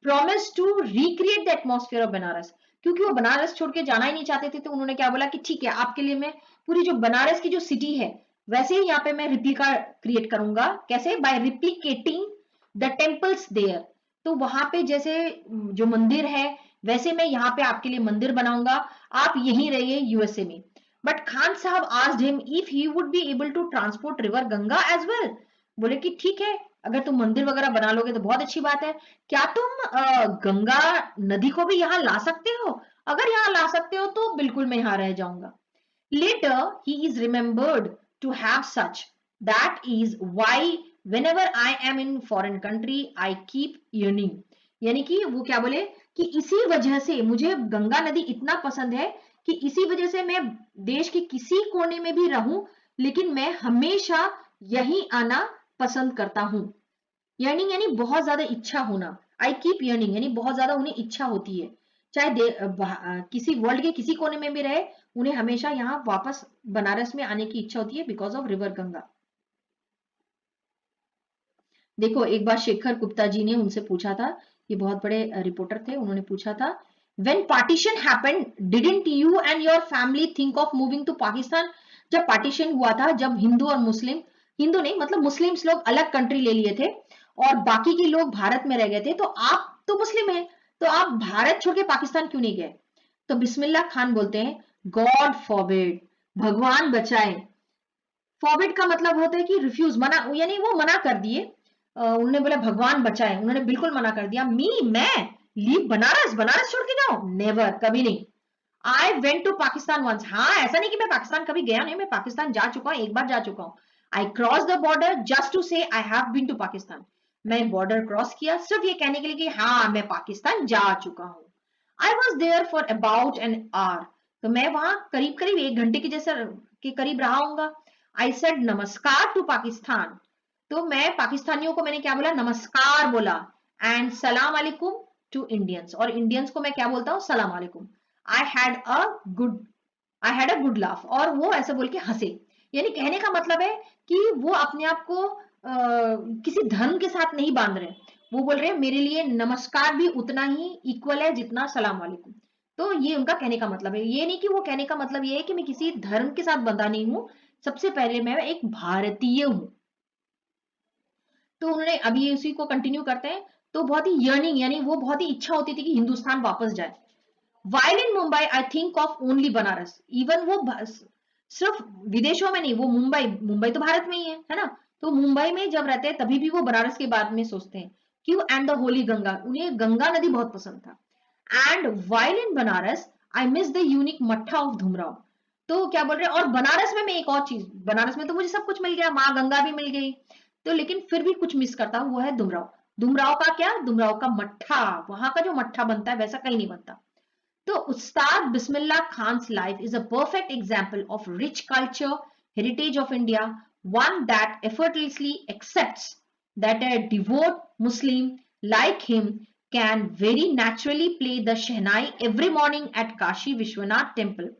promise to recreate the atmosphere of Banaras, क्योंकि वो बनारस छोड़ के जाना ही नहीं चाहते थे, तो उन्होंने क्या बोला कि ठीक है, आपके लिए मैं पूरी जो बनारस की जो सिटी है वैसे ही यहाँ पे मैं रिप्लिका क्रिएट करूंगा। कैसे? By replicating the temples there, तो वहां पे जैसे जो मंदिर है वैसे मैं यहाँ पे आपके लिए मंदिर बनाऊंगा, आप यहीं रहिए यूएसए में। But Khan Sahab asked him if he would be able to transport river Ganga as well. बोले कि ठीक है, अगर तुम मंदिर वगैरह बना लोगे तो बहुत अच्छी बात है, क्या तुम गंगा नदी को भी यहाँ ला सकते हो? अगर यहाँ ला सकते हो तो बिल्कुल मैं यहाँ रह जाऊंगा। Later, he is remembered to have such. That is why whenever I am in foreign country, I keep yearning. यानी कि वो क्या बोले कि इसी वजह से मुझे गंगा नदी इतना पसंद है कि इसी वजह से मैं देश के किसी कोने में भी रहूं, लेकिन मैं हमेशा यहीं आना पसंद करता हूं। yearning यानी बहुत ज्यादा इच्छा होना, I keep yearning यानी बहुत ज्यादा उन्हें इच्छा होती है, चाहे किसी वर्ल्ड के किसी कोने में भी रहे, उन्हें हमेशा यहाँ वापस बनारस में आने की इच्छा होती है बिकॉज ऑफ रिवर गंगा। देखो एक बार शेखर गुप्ता जी ने उनसे पूछा था, ये बहुत बड़े रिपोर्टर थे, उन्होंने पूछा था when partition happened didn't you and your family think of moving to Pakistan. जब पार्टीशन हुआ था, जब हिंदू और मुस्लिम, हिंदू नहीं मतलब मुस्लिम्स लोग अलग कंट्री ले लिए थे और बाकी के लोग भारत में रह गए थे, तो आप तो मुस्लिम हैं, तो आप भारत छोड़ के पाकिस्तान क्यों नहीं गए? तो बिस्मिल्लाह खान बोलते हैं गॉड फॉरबिड, भगवान बचाए। फॉरबिड का मतलब होता है कि रिफ्यूज, मना, यानी वो मना कर दिए। उन्होंने बोला भगवान बचाए, उन्होंने बिल्कुल मना कर दिया। मैं लीव बनारस, बनारस छोड़ के जाओ, नेवर, कभी नहीं। I went to Pakistan once, हाँ ऐसा नहीं कि मैं पाकिस्तान कभी गया नहीं, मैं पाकिस्तान जा चुका हूँ, एक बार जा चुका हूँ। I cross the border just to say I have been to Pakistan, मैं बॉर्डर क्रॉस किया सिर्फ ये कहने के लिए कि हाँ मैं पाकिस्तान जा चुका हूँ. I was there for about an hour. तो मैं वहां करीब करीब 1 घंटे के जैसा के करीब रहा हूंगा. आई सेड नमस्कार टू पाकिस्तान. तो मैं पाकिस्तानियों को मैंने क्या बोला, नमस्कार बोला. एंड सलाम अलैकुम टू इंडियंस, और इंडियंस को मैं क्या बोलता हूँ, सलाम अलैकुम. I had a good I had a good laugh, और वो ऐसे बोल के हंसे. यानी कहने का मतलब है कि वो अपने आप को किसी धर्म के साथ नहीं बांध रहे. वो बोल रहे हैं मेरे लिए नमस्कार भी उतना ही इक्वल है जितना सलाम वालेकुम. तो ये उनका कहने का मतलब है. ये नहीं कि वो कहने का मतलब ये है कि मैं किसी धर्म के साथ बंधा नहीं हूं, सबसे पहले मैं एक भारतीय हूं. तो उन्होंने अभी उसी को कंटिन्यू करते हैं. तो बहुत ही यर्निंग, यानी वो बहुत ही इच्छा होती थी कि हिंदुस्तान वापस जाए. While in Mumbai I think of only Banaras. Even वो सिर्फ विदेशों में नहीं, वो मुंबई मुंबई तो भारत में ही है ना. तो मुंबई में जब रहते हैं तभी भी वो बनारस के बारे में सोचते हैं. क्यों? एंड द होली गंगा, उन्हें गंगा नदी बहुत पसंद था. And while in Banaras I miss the unique मट्ठा ऑफ धुमराव. तो क्या बोल रहे हैं, और बनारस में मैं एक और चीज, बनारस में तो मुझे सब कुछ मिल गया, माँ गंगा भी मिल गई, तो लेकिन फिर भी कुछ मिस करता हूँ, वो है धुमराव. धुमराव का क्या? धुमराव का मट्ठा. वहां का जो मट्ठा बनता है वैसा कहीं नहीं बनता. तो Ustad Bismillah Khan's life is a perfect example of rich culture, heritage of India, one that effortlessly accepts that a devout Muslim like him can very naturally play the Shehnai every morning at Kashi Vishwanath temple.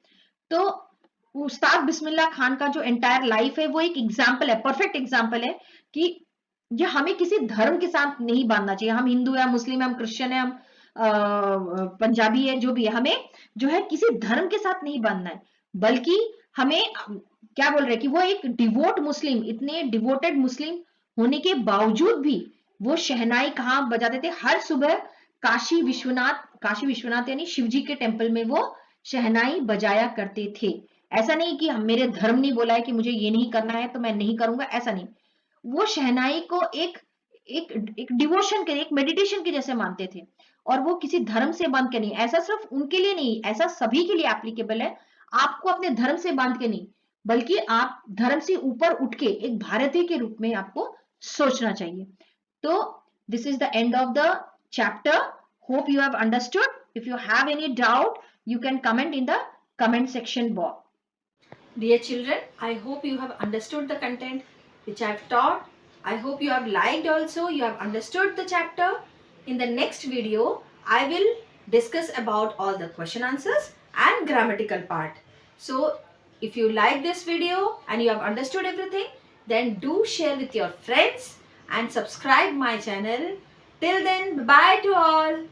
तो उस्ताद बिस्मिल्लाह खान का जो एंटायर लाइफ है वो एक एग्जाम्पल है, परफेक्ट एग्जाम्पल है कि ये हमें किसी धर्म के साथ नहीं बांधना चाहिए. हम हिंदू है, हम मुस्लिम है, हम क्रिश्चियन है, हम पंजाबी है, जो भी है, हमें जो है किसी धर्म के साथ नहीं बांधना है. बल्कि हमें क्या बोल रहे हैं कि वो एक डिवोट मुस्लिम, इतने डिवोटेड मुस्लिम होने के बावजूद भी वो शहनाई कहाँ बजाते थे? हर सुबह काशी विश्वनाथ यानी शिव जी के टेम्पल में वो शहनाई बजाया करते थे. ऐसा नहीं कि हम, मेरे धर्म नहीं बोला है कि मुझे ये नहीं करना है तो मैं नहीं करूंगा, ऐसा नहीं. वो शहनाई को एक एक एक डिवोशन के, एक मेडिटेशन के जैसे मानते थे. और वो किसी धर्म से बांध के नहीं, ऐसा सिर्फ उनके लिए नहीं, ऐसा सभी के लिए एप्लीकेबल है. आपको अपने धर्म से बांध के नहीं, बल्कि आप धर्म से ऊपर उठ के एक भारतीय के रूप में आपको सोचना चाहिए. तो this is the end of the chapter. Hope you have understood. If you have any doubt you can comment in the comment section box. Dear children, I hope you have understood the content which I have taught. I hope you have liked also, you have understood the chapter. In the next video, I will discuss about all the question answers and grammatical part. So, if you like this video and you have understood everything, then do share with your friends and subscribe my channel. Till then, bye to all.